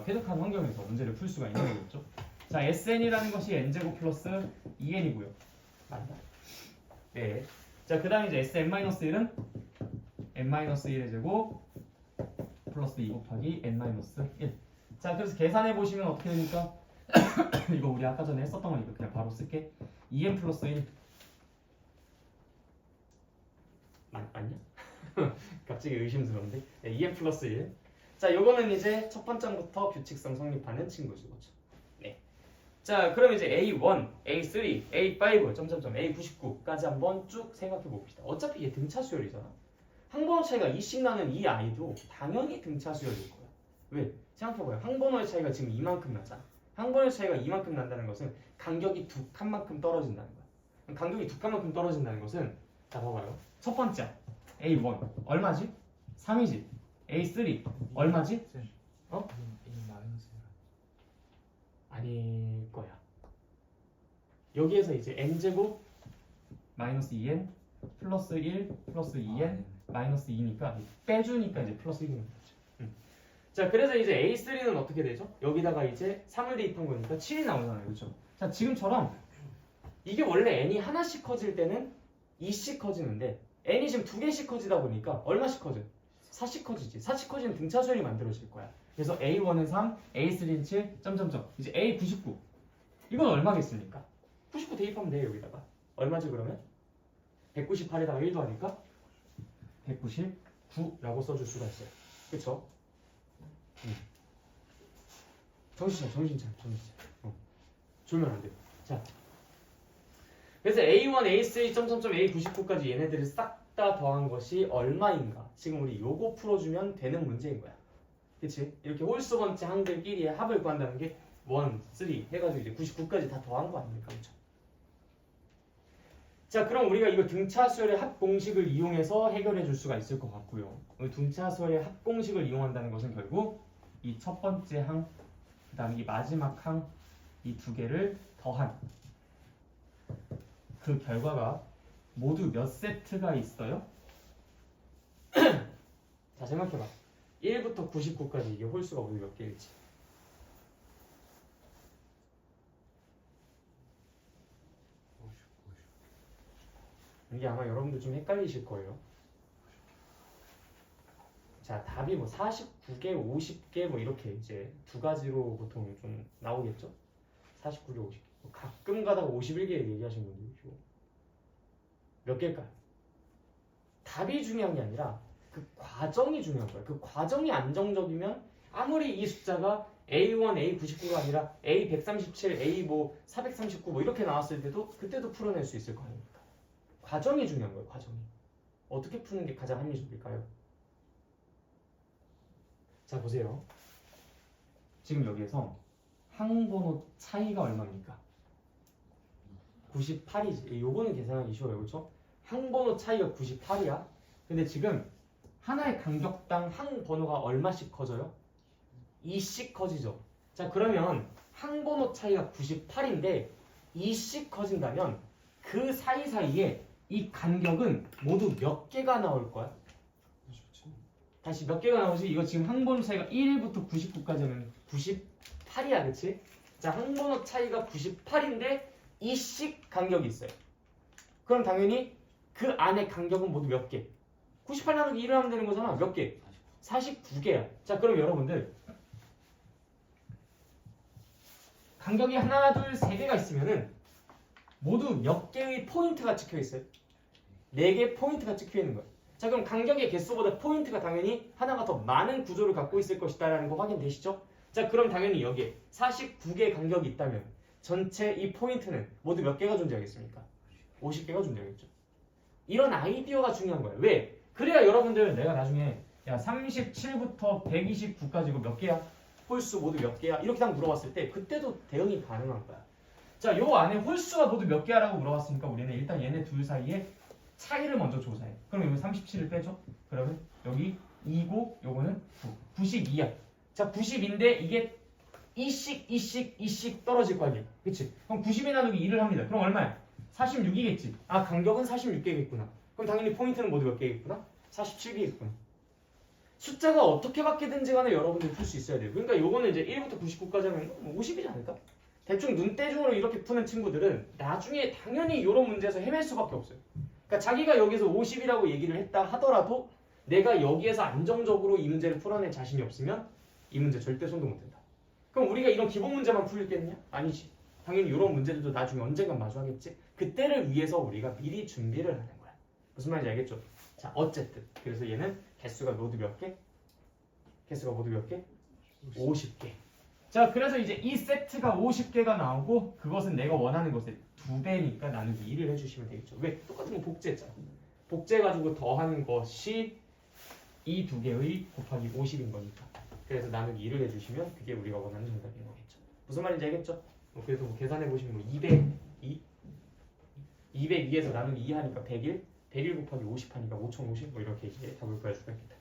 쾌적한 환경에서 문제를 풀 수가 있는 거겠죠. 자, SN이라는 것이 N제곱 플러스 2N이고요. 맞나? 네. 자, 그 다음에 이제 SN-1은 N-1의 제곱 플러스 2 곱하기 N-1. 자, 그래서 계산해 보시면 어떻게 됩니까? 이거 우리 아까 전에 했었던 거니까 그냥 바로 쓸게. 2n 플러스 1 아니야? 갑자기 의심스러운데. 네, 2n 플러스 1. 자, 요거는 이제 첫 번째부터 규칙성 성립하는 친구죠. 네. 자, 그럼 이제 A1, A3, A5, A99까지 한번 쭉 생각해 봅시다. 어차피 이게 등차 수열이잖아. 항번호 차이가 2씩 나는 이 아이도 당연히 등차 수열일 거야. 왜? 생각해봐요. 항번호의 차이가 지금 이만큼 나잖아. 항번호의 차이가 이만큼 난다는 것은 간격이 두 칸만큼 떨어진다는 거야. 간격이 두 칸만큼 떨어진다는 것은 자, 봐봐요. 첫 번째 A1 얼마지? 3이지. A3 얼마지? 아닐 거야. 여기에서 이제 n제곱 마이너스 2n 플러스 1 플러스 2n 마이너스 2니까 빼주니까 이제 플러스 1이 나오죠. 자, 그래서 이제 A3는 어떻게 되죠? 여기다가 이제 3을 대입한 거니까 7이 나오잖아요. 그렇죠? 자, 지금처럼 이게 원래 n이 하나씩 커질 때는 2씩 커지는데 n이 지금 2개씩 커지다 보니까 얼마씩 커져? 4씩 커지지. 4씩 커지는 등차 수열이 만들어질 거야. 그래서 A1은 3, A3는 7, 이제 A99 이건 얼마겠습니까? 99 대입하면 돼요. 여기다가 얼마지 그러면? 198에다가 1도 하니까 199라고 써줄 수가 있어요. 그쵸? 정신 차려. 졸면 안 돼요. 자, 그래서 A1, A3, A99까지 얘네들을 싹 다 더한 것이 얼마인가? 지금 우리 요거 풀어주면 되는 문제인 거야. 그치? 이렇게 홀수번째 항들끼리의 합을 구한다는 게 1, 3 해가지고 이제 99까지 다 더한 거 아닙니까? 그쵸? 자, 그럼 우리가 이거 등차수열의 합공식을 이용해서 해결해 줄 수가 있을 것 같고요. 등차수열의 합공식을 이용한다는 것은 결국 이 첫 번째 항, 그 다음 이 마지막 항, 이 두 개를 더한 그 결과가 모두 몇 세트가 있어요? 자, 생각해봐. 1부터 99까지 이게 홀수가 모두 몇 개일지. 이게 아마 여러분들 좀 헷갈리실 거예요. 자, 답이 뭐 49개, 50개 뭐 이렇게 이제 두 가지로 보통 좀 나오겠죠? 49개, 50개. 가끔 가다가 51개 얘기하신 분도 있고. 몇 개일까요? 답이 중요한 게 아니라 그 과정이 중요한 거예요. 그 과정이 안정적이면 아무리 이 숫자가 A1, A99가 아니라 A137, A 뭐 439 뭐 이렇게 나왔을 때도 그때도 풀어낼 수 있을 거 아닙니까? 과정이 중요한 거예요. 과정이. 어떻게 푸는 게 가장 합리적일까요? 자, 보세요. 지금 여기에서 항번호 차이가 얼마입니까? 98이지. 요거는 계산하기 쉬워요. 그렇죠? 항번호 차이가 98이야. 근데 지금 하나의 간격당 항번호가 얼마씩 커져요? 2씩 커지죠. 자, 그러면 항번호 차이가 98인데 2씩 커진다면 그 사이사이에 이 간격은 모두 몇 개가 나올 거야? 다시 몇 개가 나오지? 이거 지금 항번호 차이가 1부터 99까지는 98이야, 그치? 자, 항번호 차이가 98인데 2씩 간격이 있어요. 그럼 당연히 그 안에 간격은 모두 몇 개? 98 나누기 1을 하면 되는 거잖아. 몇 개? 49개야. 자, 그럼 여러분들 간격이 하나, 둘, 세 개가 있으면은 모두 몇 개의 포인트가 찍혀 있어요? 4개 포인트가 찍혀 있는 거야. 자, 그럼 간격의 개수보다 포인트가 당연히 하나가 더 많은 구조를 갖고 있을 것이다라는 거 확인되시죠? 자, 그럼 당연히 여기에 49개의 간격이 있다면 전체 이 포인트는 모두 몇 개가 존재하겠습니까? 50개가 존재하겠죠. 이런 아이디어가 중요한 거야. 왜? 그래야 여러분들 내가 나중에 야 37부터 129까지 이거 몇 개야? 홀수 모두 몇 개야? 이렇게 딱 물어봤을 때 그때도 대응이 가능한 거야. 자, 요 안에 홀수가 모두 몇 개야라고 물어봤으니까 우리는 일단 얘네 둘 사이에 차이를 먼저 조사해. 그럼 여기 37을 빼죠? 그러면 여기 2고 요거는 9. 92야. 자, 90인데 이게 2씩 떨어질 거 아니야. 그치? 그럼 90에 나누기 2를 합니다. 그럼 얼마야? 46이겠지. 아, 간격은 46개겠구나. 그럼 당연히 포인트는 모두 몇 개겠구나? 47개겠구나. 숫자가 어떻게 바뀌든지 간에 여러분들이 풀 수 있어야 돼요. 그러니까 요거는 이제 1부터 99까지 하면 50이지 않을까? 대충 눈대중으로 이렇게 푸는 친구들은 나중에 당연히 이런 문제에서 헤맬 수밖에 없어요. 그러니까 자기가 여기서 50이라고 얘기를 했다 하더라도 내가 여기에서 안정적으로 이 문제를 풀어낼 자신이 없으면 이 문제 절대 손도 못 댄다. 그럼 우리가 이런 기본 문제만 풀겠냐? 아니지. 당연히 이런 문제들도 나중에 언젠간 마주하겠지. 그때를 위해서 우리가 미리 준비를 하는 거야. 무슨 말인지 알겠죠? 자, 어쨌든 그래서 얘는 개수가 모두 몇 개? 개수가 모두 몇 개? 50개. 자, 그래서 이제 이 세트가 50개가 나오고 그것은 내가 원하는 것의 2배니까 나누기 1을 해주시면 되겠죠. 왜? 똑같은 거 복제했잖아. 복제해가지고 더하는 것이 이 두 개의 곱하기 50인 거니까. 그래서 나누기 1을 해주시면 그게 우리가 원하는 정답인 거겠죠. 무슨 말인지 알겠죠? 그래서 뭐 계산해보시면 뭐 202? 202에서 나누기 2 하니까 101? 101 곱하기 50 하니까 5050? 뭐 이렇게 이제 답을 구할 수가 있겠다.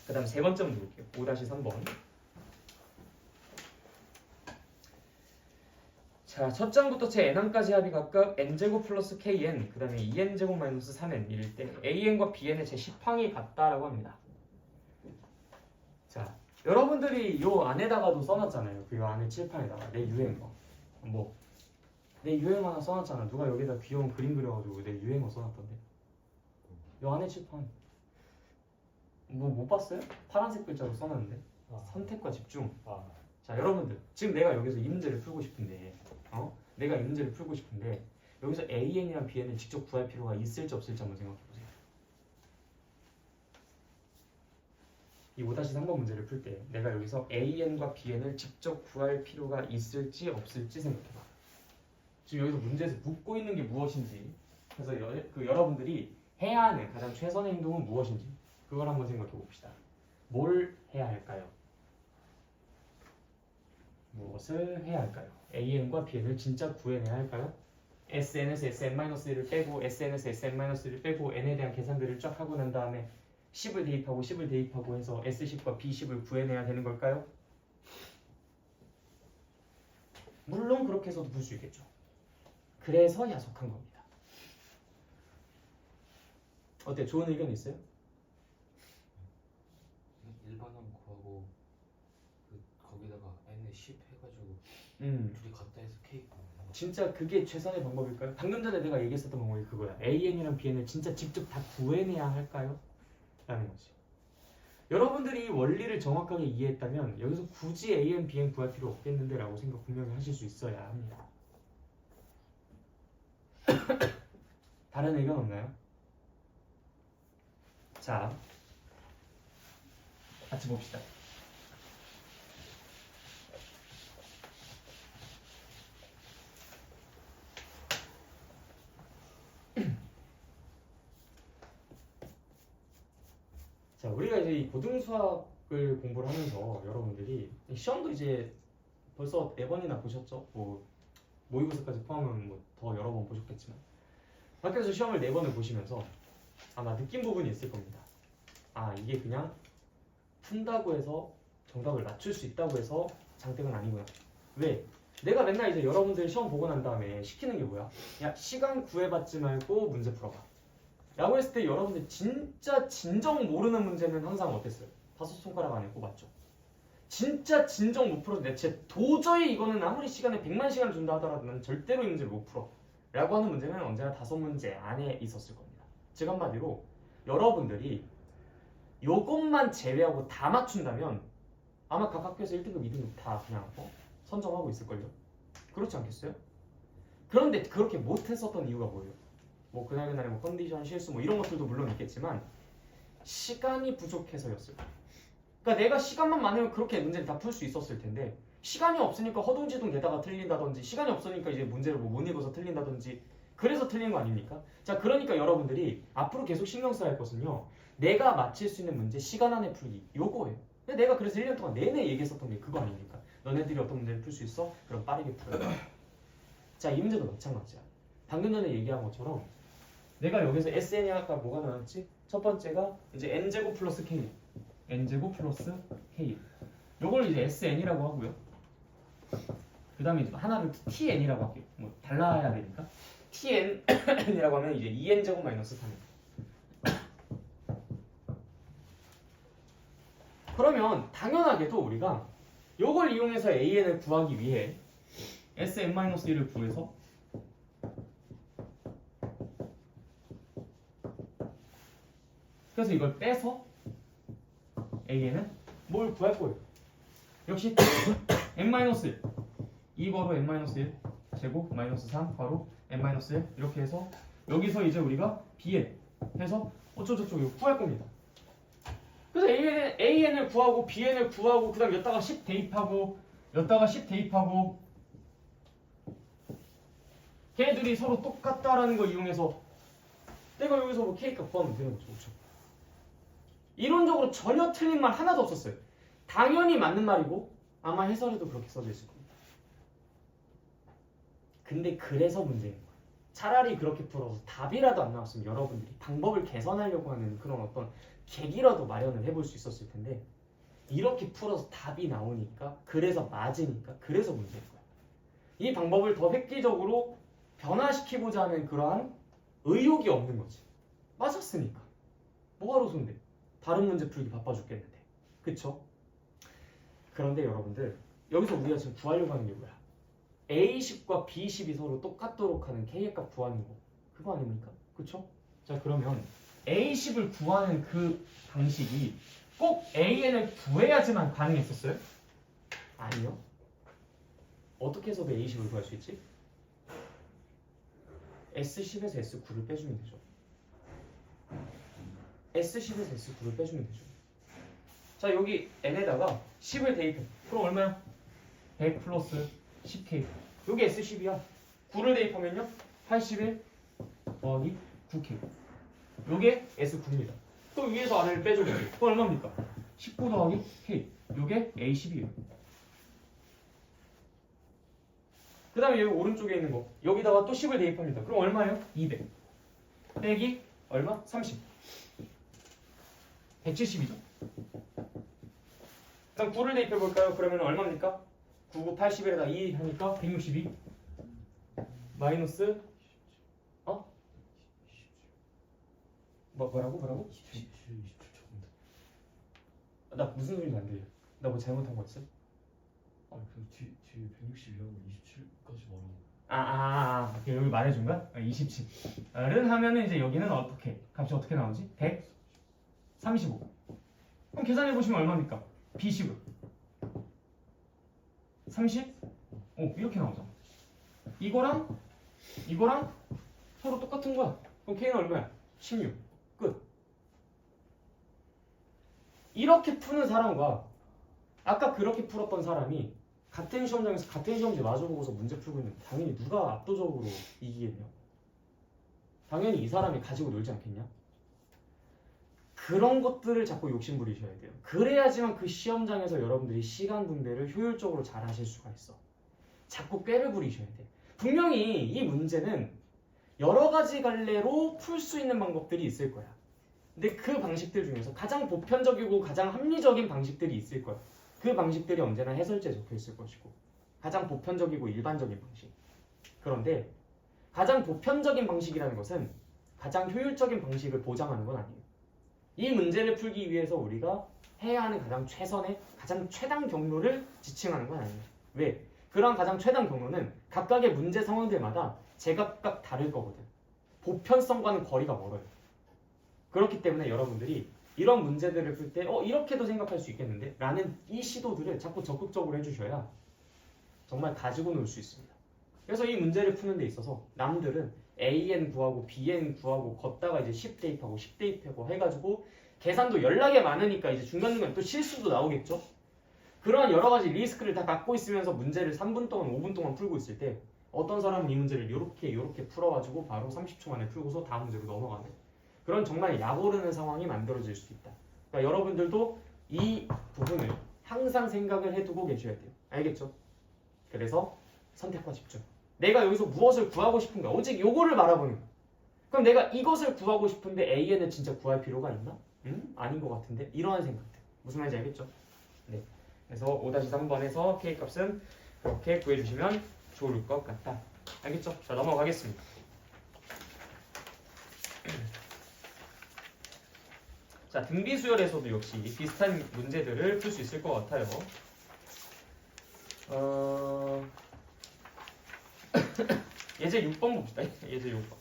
그 다음 세 번째 문제 볼게요. 5-3번. 자, 첫 장부터 제 n항까지 합이 각각 n제곱 플러스 kn, 그 다음에 2n제곱 마이너스 3n 이럴 때 an과 bn의 제 10항이 같다라고 합니다. 자, 여러분들이 요 안에다가도 써놨잖아요. 그 요 안에 칠판에다가 내 유행어. 뭐 내 유행어 하나 써놨잖아. 누가 여기다 귀여운 그림 그려가지고 내 유행어 써놨던데. 요 안에 칠판. 뭐 못 봤어요? 파란색 글자로 써놨는데. 선택과 집중. 자, 여러분들 지금 내가 여기서 이 문제를 풀고 싶은데 내가 이 문제를 풀고 싶은데 여기서 AN이랑 BN을 직접 구할 필요가 있을지 없을지 한번 생각해보세요. 이 5-3번 문제를 풀 때 내가 여기서 AN과 BN을 직접 구할 필요가 있을지 없을지 생각해봐. 지금 여기서 문제에서 묻고 있는 게 무엇인지, 그래서 여러분들이 해야 하는 가장 최선의 행동은 무엇인지 그걸 한번 생각해 봅시다. 뭘 해야 할까요? 무엇을 해야 할까요? AN과 BN을 진짜 구해내야 할까요? SN에서 SN-1을 빼고 SN에서 SN-1를 빼고 n에 대한 계산들을 쫙 하고 난 다음에 10을 대입하고 해서 S10과 B10을 구해내야 되는 걸까요? 물론 그렇게 해서도 볼 수 있겠죠. 그래서 야속한 겁니다. 어때? 좋은 의견 있어요? 1번은 구하고 거기다가 n을 10 해가지고 둘이 같다 해서 k 진짜 그게 최선의 방법일까요? 방금 전에 내가 얘기했었던 방법이 그거야. AN이랑 BN을 진짜 직접 다 구해내야 할까요? 라는 거지. 여러분들이 이 원리를 정확하게 이해했다면 여기서 굳이 AN, BN 구할 필요 없겠는데 라고 생각 분명히 하실 수 있어야 합니다. 다른 의견 없나요? 자, 같이 봅시다. 자, 우리가 이제 이 고등수학을 공부를 하면서 여러분들이 시험도 이제 벌써 4번이나 보셨죠? 뭐 모의고사까지 포함하면 뭐 더 여러 번 보셨겠지만 학교에서 시험을 4번을 보시면서 아마 느낀 부분이 있을 겁니다. 아, 이게 그냥 푼다고 해서 정답을 맞출 수 있다고 해서 장땡은 아니구나. 왜? 내가 맨날 이제 여러분들 시험 보고 난 다음에 시키는 게 뭐야? 야, 시간 구해받지 말고 문제 풀어봐 라고 했을 때 여러분들 진짜 진정 모르는 문제는 항상 어땠어요? 5손가락 안에 꼽았죠. 진짜 진정 못 풀어도 대체 도저히 이거는 아무리 시간에 100만 시간을 준다 하더라도 난 절대로 이 문제를 못 풀어 라고 하는 문제는 언제나 5문제 안에 있었을 겁니다. 즉 한마디로 여러분들이 요것만 제외하고 다 맞춘다면 아마 각 학교에서 1등급, 2등급 다 그냥 선점하고 있을걸요? 그렇지 않겠어요? 그런데 그렇게 못했었던 이유가 뭐예요? 뭐 그날그날의 뭐 컨디션, 실수 뭐 이런 것들도 물론 있겠지만 시간이 부족해서였어요. 그러니까 내가 시간만 많으면 그렇게 문제를 다 풀 수 있었을 텐데 시간이 없으니까 허둥지둥 대다가 틀린다든지 시간이 없으니까 이제 문제를 뭐 못 읽어서 틀린다든지 그래서 틀린 거 아닙니까? 자, 그러니까 여러분들이 앞으로 계속 신경 써야 할 것은요, 내가 맞힐 수 있는 문제 시간 안에 풀기 요거예요. 근데 내가 그래서 1년 동안 내내 얘기했었던 게 그거 아닙니까? 너네들이 어떤 문제를 풀 수 있어? 그럼 빠르게 풀어요. 자, 이 문제도 마찬가지야. 방금 전에 얘기한 것처럼 내가 여기서 SN이 아까 뭐가 나왔지? 첫 번째가 이제 n제곱 플러스 k, n제곱 플러스 k. 요걸 이제 SN이라고 하고요. 그 다음에 이제 하나를 TN이라고 할게요. 뭐 달라야 되니까. TN이라고 하면 이제 2n제곱 마이너스 3. 그러면 당연하게도 우리가 요걸 이용해서 AN을 구하기 위해 SN-1을 구해서 그래서 이걸 빼서 AN은 뭘 구할 거예요? 역시 n-1 2괄호 n-1 제곱 마이너스 3 괄호 n-1 이렇게 해서 여기서 이제 우리가 bn 해서 어쩌고저쩌고 이거 구할 겁니다. 그래서 AN을 구하고 BN을 구하고 그 다음 여기다가 10 대입하고 여기다가 10 대입하고 걔네들이 서로 똑같다라는 거 이용해서 내가 여기서 뭐 K값 구하면 되는 거죠. 그렇죠? 이론적으로 전혀 틀린 말 하나도 없었어요. 당연히 맞는 말이고 아마 해설에도 그렇게 써져 있을 겁니다. 근데 그래서 문제인 거예요. 차라리 그렇게 풀어서 답이라도 안 나왔으면 여러분들이 방법을 개선하려고 하는 그런 어떤 계기라도 마련을 해볼 수 있었을 텐데 이렇게 풀어서 답이 나오니까 그래서 맞으니까 그래서 문제인 거야. 이 방법을 더 획기적으로 변화시키고자 하는 그러한 의욕이 없는 거지. 맞았으니까 뭐하러 손대? 다른 문제 풀기 바빠 죽겠는데. 그쵸? 그런데 여러분들 여기서 우리가 지금 구하려고 하는 게 뭐야? A10과 B10이 서로 똑같도록 하는 K의 값 구하는 거 그거 아닙니까? 그쵸? 자, 그러면 A10을 구하는 그 방식이 꼭 AN을 구해야지만 가능했었어요? 아니요. 어떻게 해서도 A10을 구할 수 있지? S10에서 S9를 빼주면 되죠. S10에서 S9를 빼주면 되죠. 자, 여기 N에다가 10을 대입해. 그럼 얼마야? 100 플러스 10K. 여기 S10이야. 9를 대입하면요? 81 더하기 9K. 요게 S9입니다. 또 위에서 아래를 빼줘요. 그럼 얼마입니까? 19 더하기 K. 요게 A10이에요. 그 다음에 여기 오른쪽에 있는 거 여기다가 또 10을 대입합니다. 그럼 얼마예요? 200 빼기 얼마? 30 170이죠. 그럼 9를 대입해볼까요? 그러면 얼마입니까? 9, 9, 80에다가 2 하니까 162 마이너스 뭐라고? 27 조금 더. 나 무슨 소리인지 안 들려. 나 뭐 잘못한 거 있어? 그 뒤에 160이라고 27까지 말하고. 여기 말해준 거야? 27은 하면은 이제 여기는 어떻게 값이 어떻게 나오지? 135. 그럼 계산해 보시면 얼마입니까? B10은 30? 이렇게 나오잖아. 이거랑 서로 똑같은 거야. 그럼 K는 얼마야? 16. 끝. 이렇게 푸는 사람과 아까 그렇게 풀었던 사람이 같은 시험장에서 같은 시험지 마주보고서 문제 풀고 있는데 당연히 누가 압도적으로 이기겠냐? 당연히 이 사람이 가지고 놀지 않겠냐? 그런 것들을 자꾸 욕심 부리셔야 돼요. 그래야지만 그 시험장에서 여러분들이 시간 분배를 효율적으로 잘 하실 수가 있어. 자꾸 꾀를 부리셔야 돼. 분명히 이 문제는 여러 가지 갈래로 풀 수 있는 방법들이 있을 거야. 근데 그 방식들 중에서 가장 보편적이고 가장 합리적인 방식들이 있을 거야. 그 방식들이 언제나 해설지에 적혀 있을 것이고 가장 보편적이고 일반적인 방식. 그런데 가장 보편적인 방식이라는 것은 가장 효율적인 방식을 보장하는 건 아니에요. 이 문제를 풀기 위해서 우리가 해야 하는 가장 최선의 가장 최단 경로를 지칭하는 건 아니에요. 왜? 그런 가장 최단 경로는 각각의 문제 상황들마다 제각각 다를 거거든. 보편성과는 거리가 멀어요. 그렇기 때문에 여러분들이 이런 문제들을 풀 때 이렇게도 생각할 수 있겠는데? 라는 이 시도들을 자꾸 적극적으로 해주셔야 정말 가지고 놀 수 있습니다. 그래서 이 문제를 푸는 데 있어서 남들은 AN 구하고 BN 구하고 걷다가 이제 10 대입하고 10 대입하고 해가지고 계산도 연락이 많으니까 이제 중간중간 또 실수도 나오겠죠? 그러한 여러 가지 리스크를 다 갖고 있으면서 문제를 3분 동안 5분 동안 풀고 있을 때 어떤 사람은 이 문제를 요렇게 풀어가지고 바로 30초 만에 풀고서 다음 문제로 넘어가는 그런 정말 약오르는 상황이 만들어질 수 있다. 그러니까 여러분들도 이 부분을 항상 생각을 해두고 계셔야 돼요. 알겠죠? 그래서 선택과 집중. 내가 여기서 무엇을 구하고 싶은가? 오직 요거를 바라보는 거야. 그럼 내가 이것을 구하고 싶은데 AN을 진짜 구할 필요가 있나? 아닌 것 같은데? 이러한 생각들. 무슨 말인지 알겠죠? 네. 그래서 5-3번에서 K값은 그렇게 구해주시면 좋을 것 같다. 알겠죠? 자, 넘어가겠습니다. 자, 등비수열에서도 역시 비슷한 문제들을 풀 수 있을 것 같아요. 예제 6번 봅시다. 예제 6번.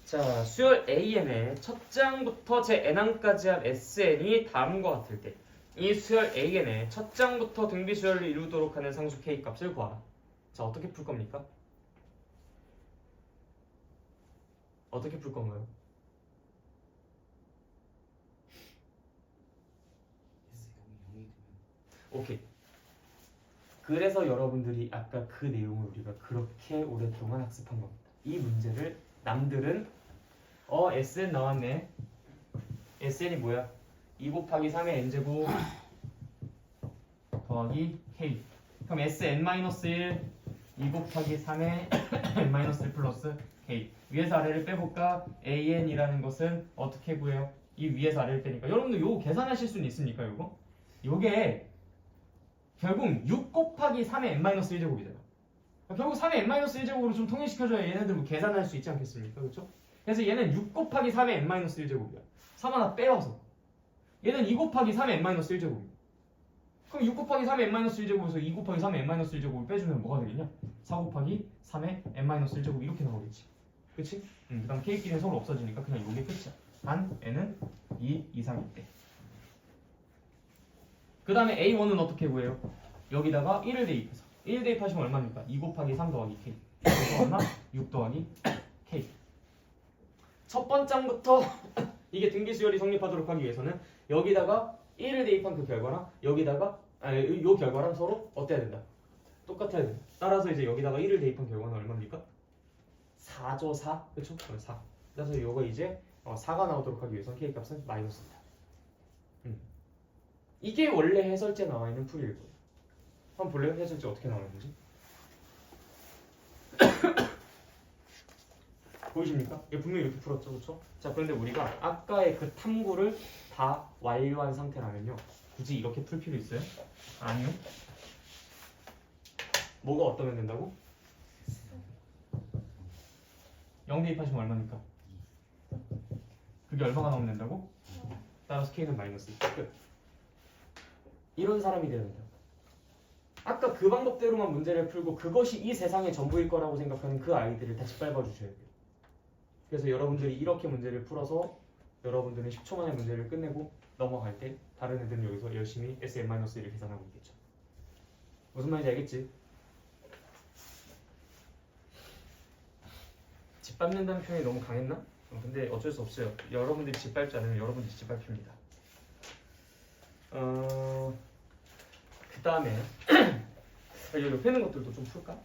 자, 수열 AN의 첫 장부터 제 n항까지 한 SN이 다음과 같을 때 이 수열 AN의 첫 장부터 등비수열을 이루도록 하는 상수 K 값을 구하라. 자, 어떻게 풀 겁니까? 어떻게 풀 건가요? 오케이. 그래서 여러분들이 아까 그 내용을 우리가 그렇게 오랫동안 학습한 겁니다. 이 문제를 남들은 SN 나왔네. SN이 뭐야? 2 곱하기 3의 n제곱 더하기 k. 그럼 SN-1 2 곱하기 3의 n-1 플러스 k. 위에서 아래를 빼볼까? AN이라는 것은 어떻게 구해요? 이 위에서 아래를 빼니까 여러분들 요거 계산하실 수는 있습니까? 요게 결국 6 곱하기 3의 n-1제곱이잖아. 결국 3의 n-1제곱으로 좀 통일시켜줘야 얘네들 뭐 계산할 수 있지 않겠습니까? 그렇죠? 그래서 얘는 6 곱하기 3의 n-1제곱이야. 3 하나 빼와서 얘는 2 곱하기 3의 n-1제곱이야. 그럼 6 곱하기 3의 n-1제곱에서 2 곱하기 3의 n-1제곱을 빼주면 뭐가 되겠냐? 4 곱하기 3의 n-1제곱 이렇게 나오겠지. 그치? 그 다음 k끼리는 서로 없어지니까 그냥 요게 끝이야. 단 n은 2 이상일 때. 그 다음에 A1은 어떻게 구해요? 여기다가 1을 대입해서 1 대입하시면 얼마입니까? 2 곱하기 3 더하기 K. 그래서 얼마? 6 더하기 K. 첫 번장부터 이게 등비수열이 성립하도록 하기 위해서는 여기다가 1을 대입한 그 결과랑 여기다가 요 결과랑 서로 어때야 된다? 똑같아야 된다. 따라서 이제 여기다가 1을 대입한 결과는 얼마입니까? 4죠, 4. 그쵸? 4. 그래서 요거 이제 4가 나오도록 하기 위해서는 K값은 마이너스입니다. 이게 원래 해설지에 나와 있는 풀이일 거예요. 한번 볼래요? 해설지 어떻게 나와 있는지. 보이십니까? 이게 분명히 이렇게 풀었죠, 그렇죠? 자, 그런데 우리가 아까의 그 탐구를 다 완료한 상태라면요, 굳이 이렇게 풀 필요 있어요? 아니요. 뭐가 어떠면 된다고? 0 대입하시면 얼마입니까? 그게 얼마가 나오면 된다고? 따라서 k는 마이너스 2. 끝. 이런 사람이 되어야 된다. 아까 그 방법대로만 문제를 풀고 그것이 이 세상의 전부일 거라고 생각하는 그 아이들을 다 짓밟아 주셔야 돼요. 그래서 여러분들이 이렇게 문제를 풀어서 여러분들은 10초 만에 문제를 끝내고 넘어갈 때 다른 애들은 여기서 열심히 SM-1을 계산하고 있겠죠. 무슨 말인지 알겠지? 짓밟는다는 표현이 너무 강했나? 근데 어쩔 수 없어요. 여러분들이 짓밟지 않으면 여러분들이 짓밟힙니다. 그 다음에 여기 옆에 있는 것들도 좀 풀까?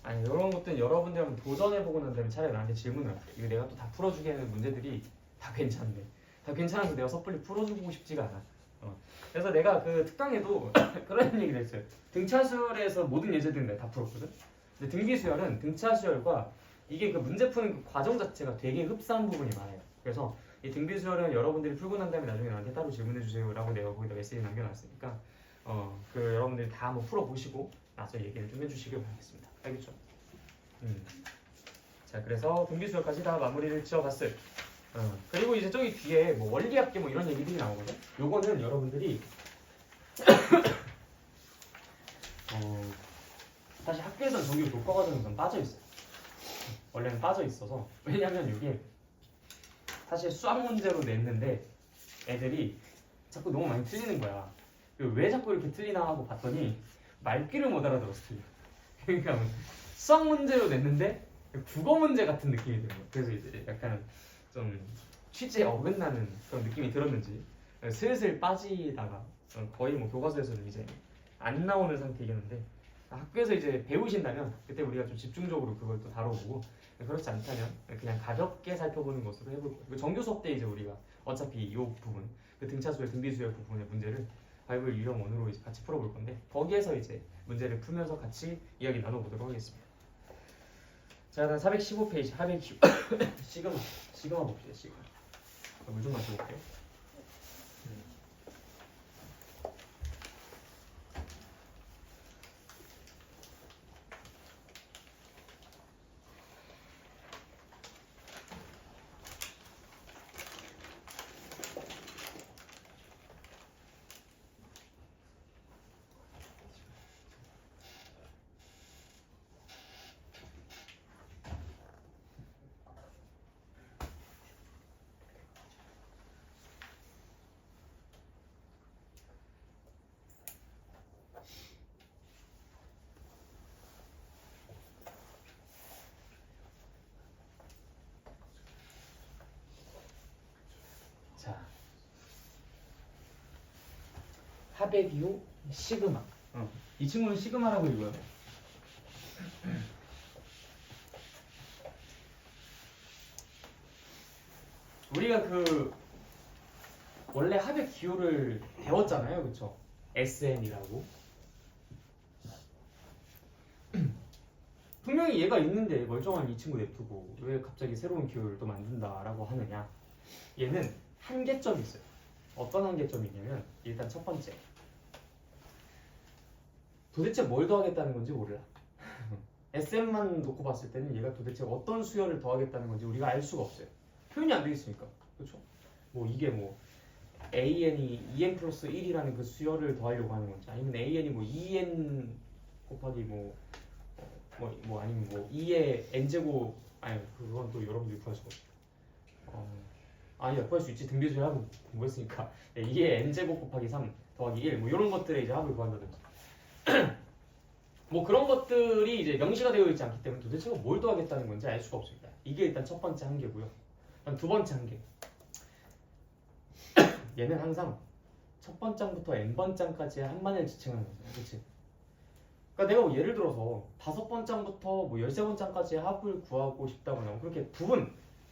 아니, 이런 것들은 여러분들 한번 도전해보고 난 다음에 차라리 나한테 질문을 할게. 이거 내가 또 다 풀어주기에는 문제들이 다 괜찮네. 다 괜찮아서 내가 섣불리 풀어주고 싶지가 않아. 그래서 내가 그 특강에도 그런 얘기를 했어요. 등차수열에서 모든 예제들은 내가 다 풀었거든. 근데 등비수열은 등차수열과 이게 그 문제 푸는 그 과정 자체가 되게 흡사한 부분이 많아요. 그래서 이 등비수열은 여러분들이 풀고 난 다음에 나중에 나한테 따로 질문해주세요라고 내가 거기다 메시지 남겨놨으니까 그 여러분들이 다 한번 풀어보시고 나서 얘기를 좀 해주시길 바라겠습니다. 알겠죠? 자, 그래서 등비수열까지 다 마무리를 지어봤어요. 그리고 이제 저기 뒤에 뭐 원리합계 뭐 이런 얘기들이 나오거든. 요거는 여러분들이 사실 학교에서는 저기 교과 과정에서는 빠져 있어요. 원래는 빠져 있어서. 왜냐면 이게 사실 수학 문제로 냈는데 애들이 자꾸 너무 많이 틀리는 거야. 왜 자꾸 이렇게 틀리나 하고 봤더니 말귀를 못 알아들어서 틀려. 그러니까 수학 문제로 냈는데 국어 문제 같은 느낌이 드는 거야. 그래서 이제 약간 좀 취지에 어긋나는 그런 느낌이 들었는지 슬슬 빠지다가 거의 뭐 교과서에서는 이제 안 나오는 상태이겠는데, 학교에서 이제 배우신다면 그때 우리가 좀 집중적으로 그걸 또 다뤄보고, 그렇지 않다면 그냥 가볍게 살펴보는 것으로 해볼 거예요. 정규 수업 때 이제 우리가 어차피 이 부분, 그 등차수열, 등비수열 부분의 문제를 바이블 유형 원으로 이제 같이 풀어볼 건데, 거기에서 이제 문제를 풀면서 같이 이야기 나눠보도록 하겠습니다. 자, 다음 415페이지 합의 시그마 봅시다. 시그마. 물 좀 마셔볼게요. 자, 합의 비호 시그마. 이 친구는 시그마라고 읽어요. 우리가 그 원래 합의 기호를 배웠잖아요, 그렇죠? SN이라고. 분명히 얘가 있는데 멀쩡한 이 친구 냅두고 왜 갑자기 새로운 기호를 또 만든다라고 하느냐? 얘는 한계점이 있어요. 어떤 한계점이 있냐면, 일단 첫 번째, 도대체 뭘 더하겠다는 건지 몰라. SM만 놓고 봤을 때는 얘가 도대체 어떤 수열을 더하겠다는 건지 우리가 알 수가 없어요. 표현이 안 되어 있으니까. 그렇죠? 뭐 이게 뭐 AN이 2N 플러스 1이라는 그 수열을 더하려고 하는 건지, 아니면 AN이 뭐 2N 곱하기 아니면 뭐 2의 N제곱, 아니 그건 또 여러분들이 구할 수가 없어요. 아니다, 구할 수 있지. 등비수열 합을 공부했으니까. 2의 N제곱 곱하기 3 더하기 1 뭐 이런 것들의 이제 합을 구한다든지 뭐 그런 것들이 이제 명시가 되어 있지 않기 때문에 도대체 뭘 더하겠다는 건지 알 수가 없습니다. 이게 일단 첫 번째 한계고요. 그다음 두 번째 한계. 얘는 항상 첫 번장부터 n번장까지 한 마디를 지칭하는 거잖아. 그치? 그러니까 내가 뭐 예를 들어서 5번장부터 뭐 13번장까지 합을 구하고 싶다거나 그렇게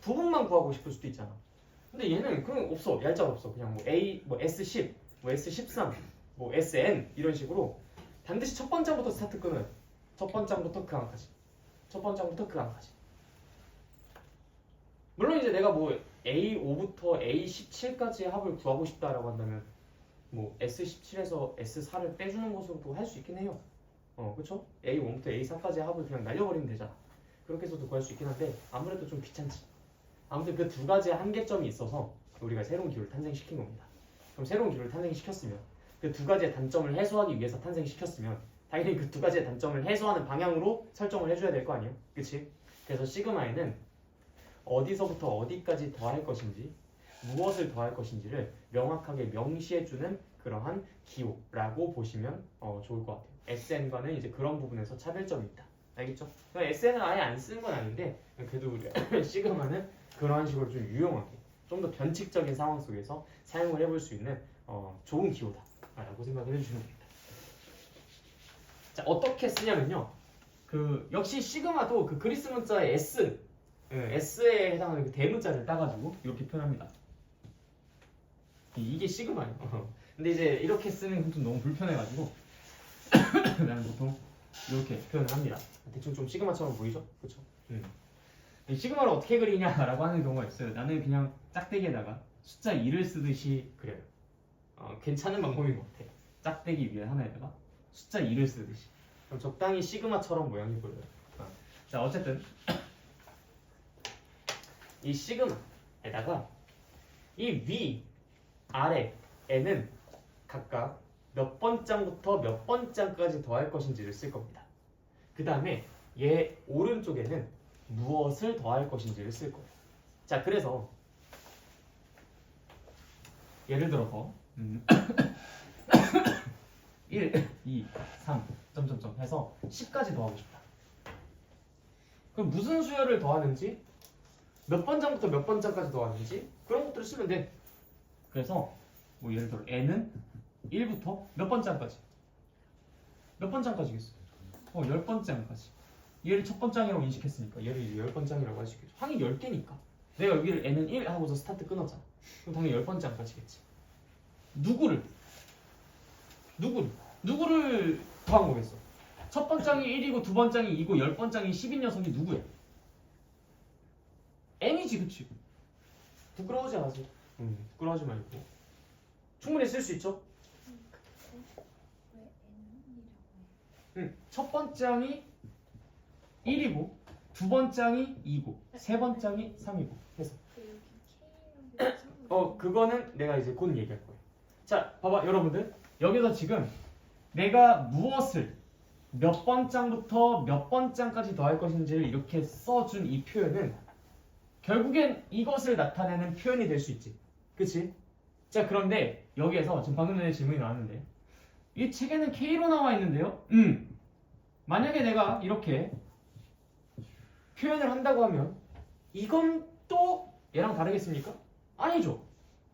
부분만 구하고 싶을 수도 있잖아. 근데 얘는 그런 거 없어. 얄짤 없어. 그냥 뭐 A, 뭐 S10, 뭐 S13, 뭐 SN 이런 식으로 반드시 첫 번장부터 스타트 끊어요. 첫 번장부터 그 안까지. 첫 번장부터 그 안까지. 물론 이제 내가 뭐 A5부터 A17까지의 합을 구하고 싶다라고 한다면 뭐 S17에서 S4를 빼주는 것으로도 할 수 있긴 해요. 그쵸? A1부터 A4까지의 합을 그냥 날려버리면 되잖아. 그렇게 해서도 구할 수 있긴 한데 아무래도 좀 귀찮지. 아무튼 그 두 가지의 한계점이 있어서 우리가 새로운 기호를 탄생시킨 겁니다. 그럼 새로운 기호를 탄생시켰으면 그 두 가지의 단점을 해소하기 위해서 탄생시켰으면 당연히 그 두 가지의 단점을 해소하는 방향으로 설정을 해줘야 될 거 아니에요? 그치? 그래서 시그마에는 어디서부터 어디까지 더할 것인지 무엇을 더할 것인지를 명확하게 명시해주는 그러한 기호라고 보시면 좋을 것 같아요. SN과는 이제 그런 부분에서 차별점이 있다. 알겠죠? SN을 아예 안 쓰는 건 아닌데 그래도 우리가 시그마는 그러한 식으로 좀 유용하게 좀 더 변칙적인 상황 속에서 사용을 해볼 수 있는 좋은 기호다라고 생각을 해주시면 됩니다. 자, 어떻게 쓰냐면요. 역시 시그마도 그 그리스 문자의 S에 해당하는 그 대문자를 따가지고 이렇게 표현합니다. 이게 시그마예요. 근데 이제 이렇게 쓰는 건 좀 너무 불편해가지고 나는 보통 이렇게 표현을 합니다. 대충 좀 시그마처럼 보이죠? 그렇죠? 이 시그마를 어떻게 그리냐라고 하는 경우가 있어요. 나는 그냥 짝대기에다가 숫자 2를 쓰듯이 그려요. 괜찮은 방법인 것 같아. 짝대기 위에 하나에다가 숫자 2를 쓰듯이. 그럼 적당히 시그마처럼 모양이 보여요. 자, 어쨌든 이 시그마에다가 이 위, 아래에는 각각 몇 번장부터 몇 번장까지 더할 것인지를 쓸 겁니다. 그 다음에 얘 오른쪽에는 무엇을 더할 것인지를 쓸 거예요. 자, 그래서 예를 들어서 1, 2, 3 점점점 해서 10까지 더하고 싶다. 그럼 무슨 수열을 더하는지 몇 번장부터 몇 번장까지 더하는지 그런 것들을 쓰면 돼. 그래서 뭐 예를 들어 n은 1부터 몇 번장까지 몇 번장까지겠어? 10번장까지. 얘를 첫 번장이라고 인식했으니까 얘를 10번장이라고 할 수 있겠죠. 항이 10개니까 내가 여기를 n은 1 하고서 스타트 끊었잖아. 그럼 당연히 10번장까지겠지. 누구를 더한 거겠어? 첫 번장이 1이고 두 번장이 2고 10번장이 10인 녀석이 누구야? n이지, 그치? 부끄러워하지 마세요. 부끄러워하지 말고 충분히 쓸 수 있죠? 첫 번장이 1이고 두 번장이 2고 세 번장이 3이고 해서 그거는 내가 이제 곧 얘기할 거예요. 자, 봐봐 여러분들. 여기서 지금 내가 무엇을 몇 번장부터 몇 번장까지 더할 것인지를 이렇게 써준 이 표현은 결국엔 이것을 나타내는 표현이 될 수 있지. 그치? 자, 그런데 여기에서 지금 방금 전에 질문이 나왔는데 이 책에는 K로 나와 있는데요? 만약에 내가 이렇게 표현을 한다고 하면 이건 또 얘랑 다르겠습니까? 아니죠.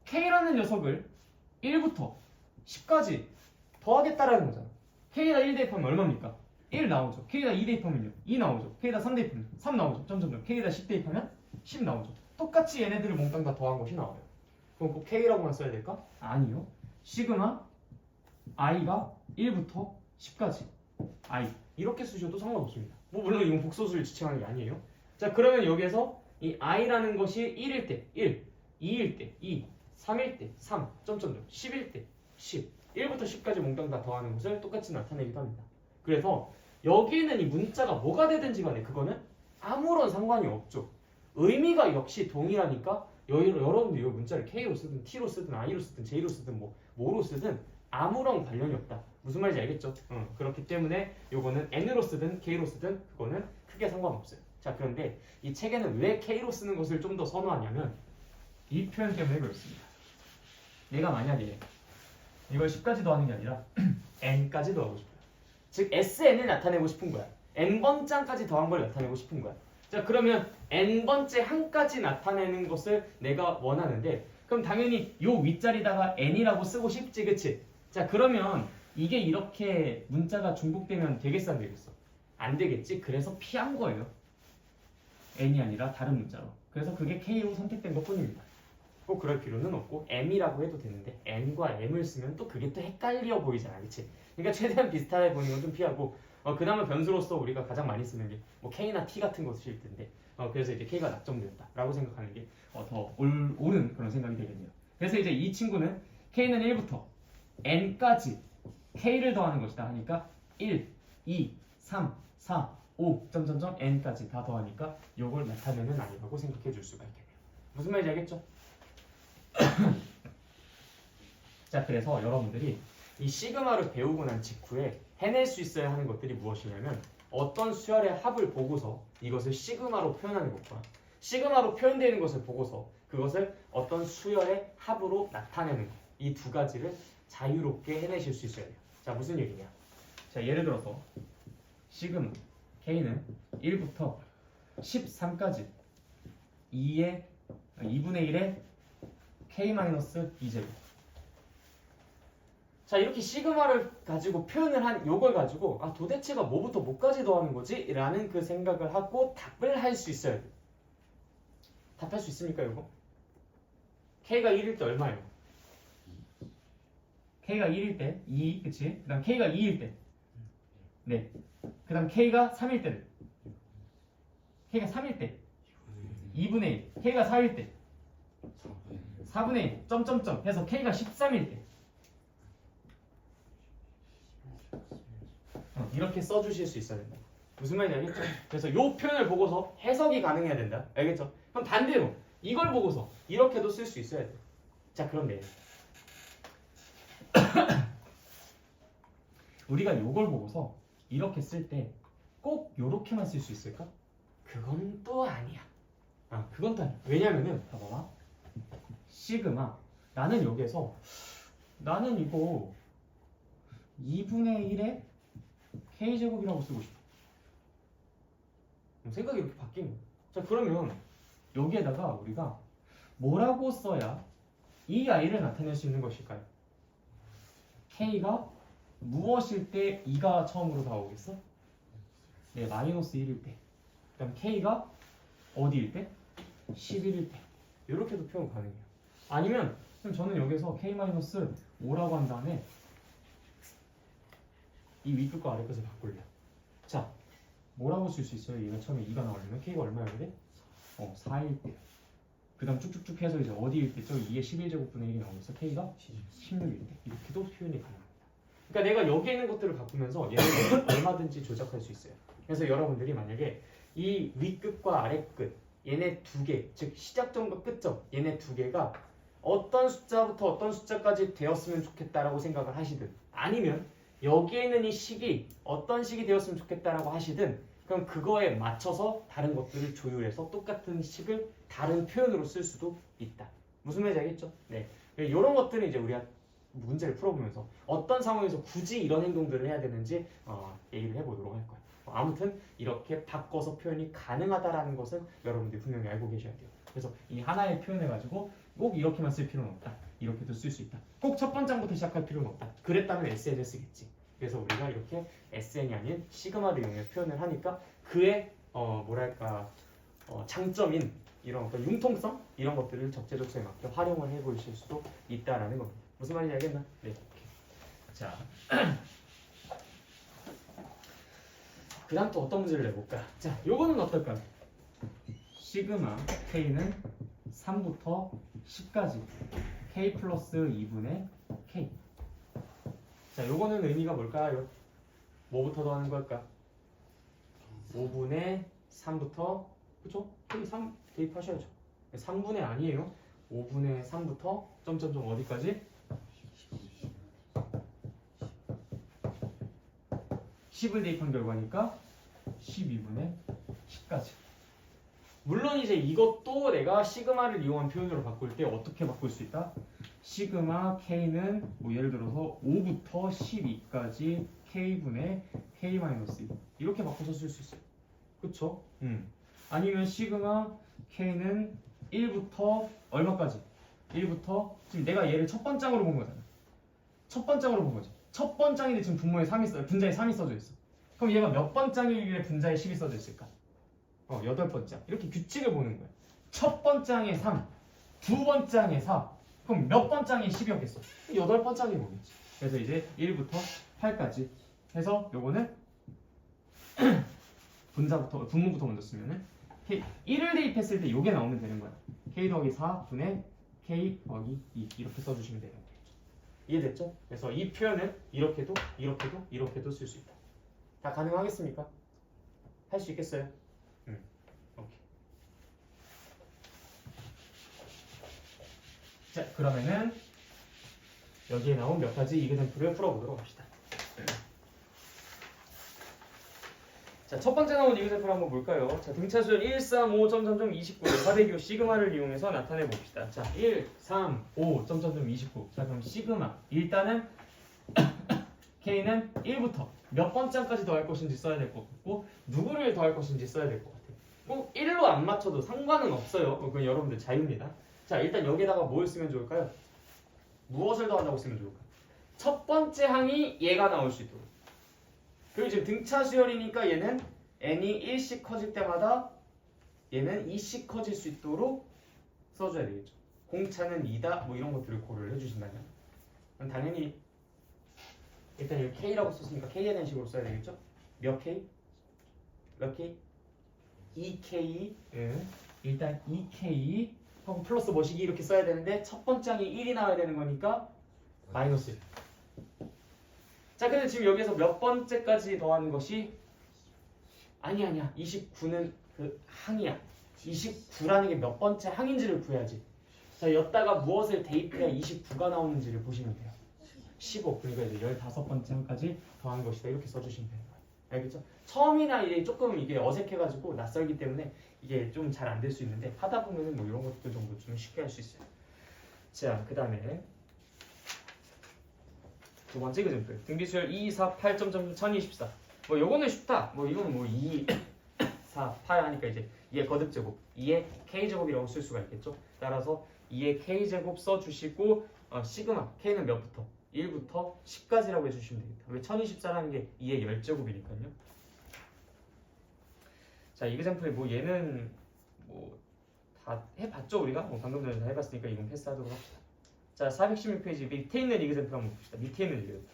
K라는 녀석을 1부터 10까지 더하겠다라는 거잖아. K에다 1 대입하면 얼마입니까? 1 나오죠. K에다 2 대입하면요 2 나오죠. K에다 3 대입하면 3 나오죠. 점점점. K에다 10 대입하면 10 나오죠. 똑같이 얘네들을 몽땅 다 더한 것이 나와요. 그럼 꼭 K라고만 써야 될까? 아니요. 시그마 i가 1부터 10까지 i 이렇게 쓰셔도 상관없습니다. 뭐 물론 이건 복소수를 지칭하는 게 아니에요. 자, 그러면 여기에서 이 i라는 것이 1일 때 1, 2일 때 2, 3일 때 3, 점점점, 10일 때 10, 1부터 10까지 몽땅 다 더하는 것을 똑같이 나타내기도 합니다. 그래서 여기는 이 문자가 뭐가 되든지 간에 그거는 아무런 상관이 없죠. 의미가 역시 동일하니까 여러분들 이 문자를 K로 쓰든 T로 쓰든 I로 쓰든 J로 쓰든 뭐로 쓰든 아무런 관련이 없다. 무슨 말인지 알겠죠? 그렇기 때문에 요거는 N으로 쓰든 K로 쓰든 그거는 크게 상관없어요. 자, 그런데 이 책에는 왜 K로 쓰는 것을 좀 더 선호하냐면 이 표현 때문에 그렇습니다. 내가 만약에 이걸 10까지 더하는 게 아니라 N까지 더하고 싶어요. 즉 SN을 나타내고 싶은 거야. N번장까지 더한 걸 나타내고 싶은 거야. 자, 그러면 N번째 한까지 나타내는 것을 내가 원하는데 그럼 당연히 요 윗자리다가 n이라고 쓰고 싶지, 그치? 자, 그러면 이게 이렇게 문자가 중복되면 되겠어, 안 되겠어? 안 되겠지? 그래서 피한 거예요. n이 아니라 다른 문자로. 그래서 그게 k로 선택된 것 뿐입니다. 꼭 그럴 필요는 없고 m이라고 해도 되는데 n과 m을 쓰면 또 그게 또 헷갈려 보이잖아, 그치? 그러니까 최대한 비슷하게 보이는 건 좀 피하고 그나마 변수로서 우리가 가장 많이 쓰는 게 뭐 k나 t 같은 거 쓰실 텐데 그래서 이제 k가 낙점되었다라고 생각하는 게 더 옳은 그런 생각이 되겠네요. 그래서 이제 이 친구는 k는 1부터 n까지 k를 더하는 것이다 하니까 1, 2, 3, 4, 5, 점점점 n까지 다 더하니까 요걸 나타내는 아니라고 생각해 줄 수가 있겠네요. 무슨 말인지 알겠죠? 자, 그래서 여러분들이 이 시그마를 배우고 난 직후에 해낼 수 있어야 하는 것들이 무엇이냐면 어떤 수열의 합을 보고서 이것을 시그마로 표현하는 것과 시그마로 표현되는 것을 보고서 그것을 어떤 수열의 합으로 나타내는 것, 이 두 가지를 자유롭게 해내실 수 있어야 돼요. 자, 무슨 얘기냐? 자, 예를 들어서 시그마 k는 1부터 13까지 2분의 1의 k-2제곱. 자, 이렇게 시그마를 가지고 표현을 한 요걸 가지고 도대체가 뭐부터 뭐까지 더하는 거지? 라는 그 생각을 하고 답을 할 수 있어야 돼요. 답할 수 있습니까, 이거? k가 1일 때 얼마예요? k가 1일 때 2, 그치? 그 다음 k가 2일 때 네. 그 다음 k가 3일 때는 k가 3일 때 2분의 1, k가 4일 때 4분의 1, 점점점 해서 k가 13일 때 이렇게 써주실 수 있어야 된다. 무슨 말인지 알겠죠? 그래서 요 표현을 보고서 해석이 가능해야 된다. 알겠죠? 그럼 반대로 이걸 보고서 이렇게도 쓸 수 있어야 돼. 자, 그런데 우리가 요걸 보고서 이렇게 쓸 때 꼭 요렇게만 쓸 수 있을까? 그건 또 아니야. 그건 또 아니야. 왜냐면은 봐봐. 시그마 나는 여기에서 나는 이거 2분의 1의 k제곱이라고 쓰고 싶어. 생각이 이렇게 바뀌는 거야. 자, 그러면 여기에다가 우리가 뭐라고 써야 이 아이를 나타낼 수 있는 것일까요? k가 무엇일 때 2가 처음으로 나오겠어? 네, 마이너스 1일 때. 그 다음 k가 어디일 때? 11일 때. 이렇게도 표현 가능해요. 아니면 그럼 저는 여기서 k-5라고 한 다음에 이 윗끝과 아랫끝을 바꿀래요. 자, 뭐라고 쓸 수 있어요? 얘가 처음에 2가 나오려면 k가 얼마여야 돼? 4일 때. 그 다음 쭉쭉쭉 해서 이제 어디일 때? 저기 2의 11제곱분의 1이 나오면서 k가 16일 때. 이렇게도 표현이 가능합니다. 그러니까 내가 여기에 있는 것들을 바꾸면서 얘를 얼마든지 조작할 수 있어요. 그래서 여러분들이 만약에 이 윗끝과 아랫끝 얘네 두 개, 즉 시작점과 끝점 얘네 두 개가 어떤 숫자부터 어떤 숫자까지 되었으면 좋겠다라고 생각을 하시든 아니면 여기에 있는 이 식이 어떤 식이 되었으면 좋겠다라고 하시든 그럼 그거에 맞춰서 다른 것들을 조율해서 똑같은 식을 다른 표현으로 쓸 수도 있다. 무슨 말인지 알겠죠? 네. 이런 것들은 이제 우리가 문제를 풀어보면서 어떤 상황에서 굳이 이런 행동들을 해야 되는지 얘기를 해보도록 할 거예요. 아무튼 이렇게 바꿔서 표현이 가능하다라는 것은 여러분들이 분명히 알고 계셔야 돼요. 그래서 이 하나의 표현을 가지고 꼭 이렇게만 쓸 필요는 없다. 이렇게도 쓸 수 있다. 꼭 첫 번장부터 시작할 필요는 없다. 그랬다면 SN을 쓰겠지. 그래서 우리가 이렇게 SN이 아닌 시그마를 이용해 표현을 하니까 그의 장점인 이런 어떤 융통성 이런 것들을 적재적소에 맞게 활용을 해보실 수도 있다라는 겁니다. 무슨 말인지 알겠나? 네. 자, 그다음 또 어떤 문제를 내볼까? 자, 요거는 어떨까요? 시그마 k는 3부터 10까지 k 플러스 2분의 k. 자, 요거는 의미가 뭘까요? 뭐부터 더하는 걸까? 5분의 3부터 그쵸? k 3 대입하셔야죠. 3분의 아니에요. 5분의 3부터 점점점 어디까지? 10을 대입한 결과니까 12분의 10까지. 물론 이제 이것도 내가 시그마를 이용한 표현으로 바꿀 때 어떻게 바꿀 수 있다? 시그마 k는 뭐 예를 들어서 5부터 12까지 k분의 k-2 이렇게 바꿔서 쓸 수 있어요. 그쵸? 아니면 시그마 k는 1부터 얼마까지? 1부터 지금 내가 얘를 첫 번장으로 본 거잖아. 첫 번장으로 본 거지. 첫 번장인데 지금 분자에 3이 써져 있어. 그럼 얘가 몇 번장이길래 분자에 10이 써져 있을까? 8번장. 이렇게 규칙을 보는 거야. 첫 번장에 3, 두 번장에 4. 그럼 몇 번장에 10이었겠어? 8번장이 뭐겠지. 그래서 이제 1부터 8까지 해서 요거는 분모부터 먼저 쓰면은 K, 1을 대입했을 때 요게 나오면 되는 거야. K 더하기 4 분의 K 더하기 2 이렇게 써주시면 되는 거예요. 이해됐죠? 그래서 이 표현은 이렇게도 이렇게도 이렇게도 쓸 수 있다. 다 가능하겠습니까? 할 수 있겠어요? 오케이. 자, 그러면은 여기에 나온 몇 가지 이그젠플을 풀어보도록 합시다. 자, 첫 번째 나온 이그젠플 한번 볼까요? 자, 등차수열 1, 3, 5, 29, 425 시그마를 이용해서 나타내 봅시다. 자, 1, 3, 5, 29. 자, 그럼 시그마 일단은 K는 1부터 몇 번째까지 더할 것인지 써야 될 것 같고 누구를 더할 것인지 써야 될 것 같아요. 꼭 1로 안 맞춰도 상관은 없어요. 그건 여러분들 자유입니다. 자, 일단 여기다가 뭘 쓰면 좋을까요? 무엇을 더한다고 쓰면 좋을까요? 첫 번째 항이 얘가 나올 수 있도록. 그리고 지금 등차 수열이니까 얘는 n이 1씩 커질 때마다 얘는 2씩 커질 수 있도록 써줘야 되겠죠. 공차는 2다 뭐 이런 것들을 고려를 해주신다면 그럼 당연히 일단 여기 K라고 썼으니까 K에 대한 식으로 써야 되겠죠? 몇 K? 몇 K? 2K 일단 2K 하고 플러스 뭐시기 이렇게 써야 되는데 첫 번째 항이 1이 나와야 되는 거니까 마이너스 1. 자, 근데 지금 여기서 몇 번째까지 더하는 것이 아니야 29는 그 항이야. 29라는 게 몇 번째 항인지를 구해야지. 자, 여기다가 무엇을 대입해야 29가 나오는지를 보시면 돼요. 15. 그러니까 이제 15번째 항까지 더한 것이다. 이렇게 써주시면 되는 거예요. 알겠죠? 처음이나 이제 조금 이게 어색해가지고 낯설기 때문에 이게 좀 잘 안 될 수 있는데 하다 보면은 뭐 이런 것들 정도 좀 쉽게 할 수 있어요. 자, 그 다음에 두 번째 이그젠플 등비수열 2, 4, 8, 1024. 뭐 요거는 쉽다. 뭐 이거는 뭐 2, 4, 8 하니까 이제 2의 거듭제곱, 2의 k제곱이라고 쓸 수가 있겠죠. 따라서 2의 k제곱 써주시고 시그마 k는 몇부터? 1부터 10까지라고 해주시면 되겠다. 왜 1024라는 게 2의 10제곱이니까요. 자, 이그젠플 뭐 얘는 뭐 다 해봤죠 우리가? 뭐 방금 전에 다 해봤으니까 이건 패스하도록 합시다. 자, 416페이지 밑에 있는 이그젠플 한번 봅시다. 밑에 있는 이그젠플.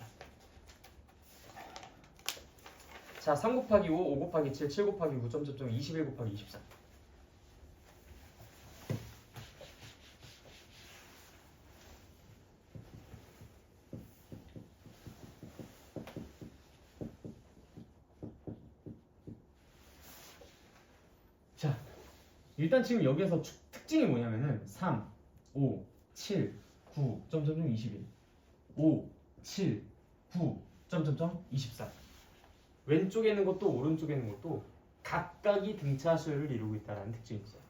자, 3 곱하기 5, 5 곱하기 7, 7 곱하기 9, 21 곱하기 24. 자, 일단 지금 여기에서 특징이 뭐냐면은 3, 5, 7, 9, 21, 5, 7, 9, 24. 왼쪽에 있는 것도 오른쪽에 있는 것도 각각이 등차 수열을 이루고 있다는 특징이 있어요.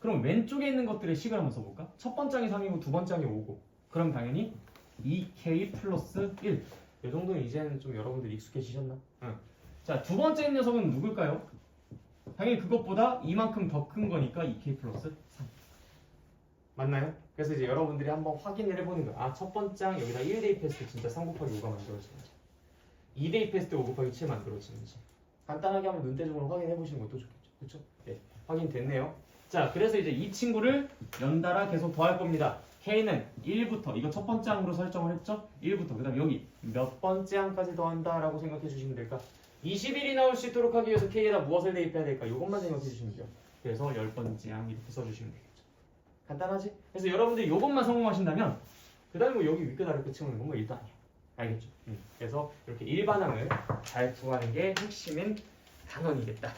그럼 왼쪽에 있는 것들의 식을 한번 써볼까? 첫 번째 항이 3이고 두 번째 항이 5고 그럼 당연히 2k 플러스 1. 이 정도는 이제는 좀 여러분들 익숙해지셨나? 응. 자, 두 번째 녀석은 누굴까요? 당연히 그것보다 이만큼 더 큰 거니까 2k 플러스 3. 맞나요? 그래서 이제 여러분들이 한번 확인을 해보는 거예요. 아, 첫 번째 항 여기다 1 대입했을 때 진짜 3 곱하기 5가 만들어지는지 2 대입했을 때 5 곱하기 7 만들어지는지 간단하게 한번 눈대중으로 확인해 보시는 것도 좋겠죠. 그렇죠? 네, 확인됐네요. 자, 그래서 이제 이 친구를 연달아 계속 더할 겁니다. K는 1부터 이거 첫 번째 항으로 설정을 했죠? 1부터 그 다음 여기 몇 번째 항까지 더한다 라고 생각해 주시면 될까? 21이 나올 수 있도록 하기 위해서 K에다 무엇을 대입해야 될까? 이것만 생각해 주시면 돼요. 그래서 10번째 항 이렇게 써주시면 되겠죠. 간단하지? 그래서 여러분들이 이것만 성공하신다면 그 다음에 뭐 여기 윗끝 아래 끝 채우는 건 뭐 일도 아니에요. 알겠죠? 그래서 이렇게 일반항을 잘 구하는 게 핵심인 단원이겠다.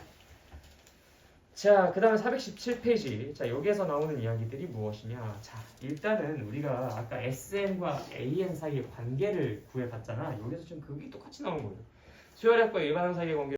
자, 그 다음에 417페이지. 자, 여기에서 나오는 이야기들이 무엇이냐. 자, 일단은 우리가 아까 SN과 AN 사이의 관계를 구해봤잖아. 여기서 지금 그게 똑같이 나온 거예요. 수열학과 일반항 사이의 관계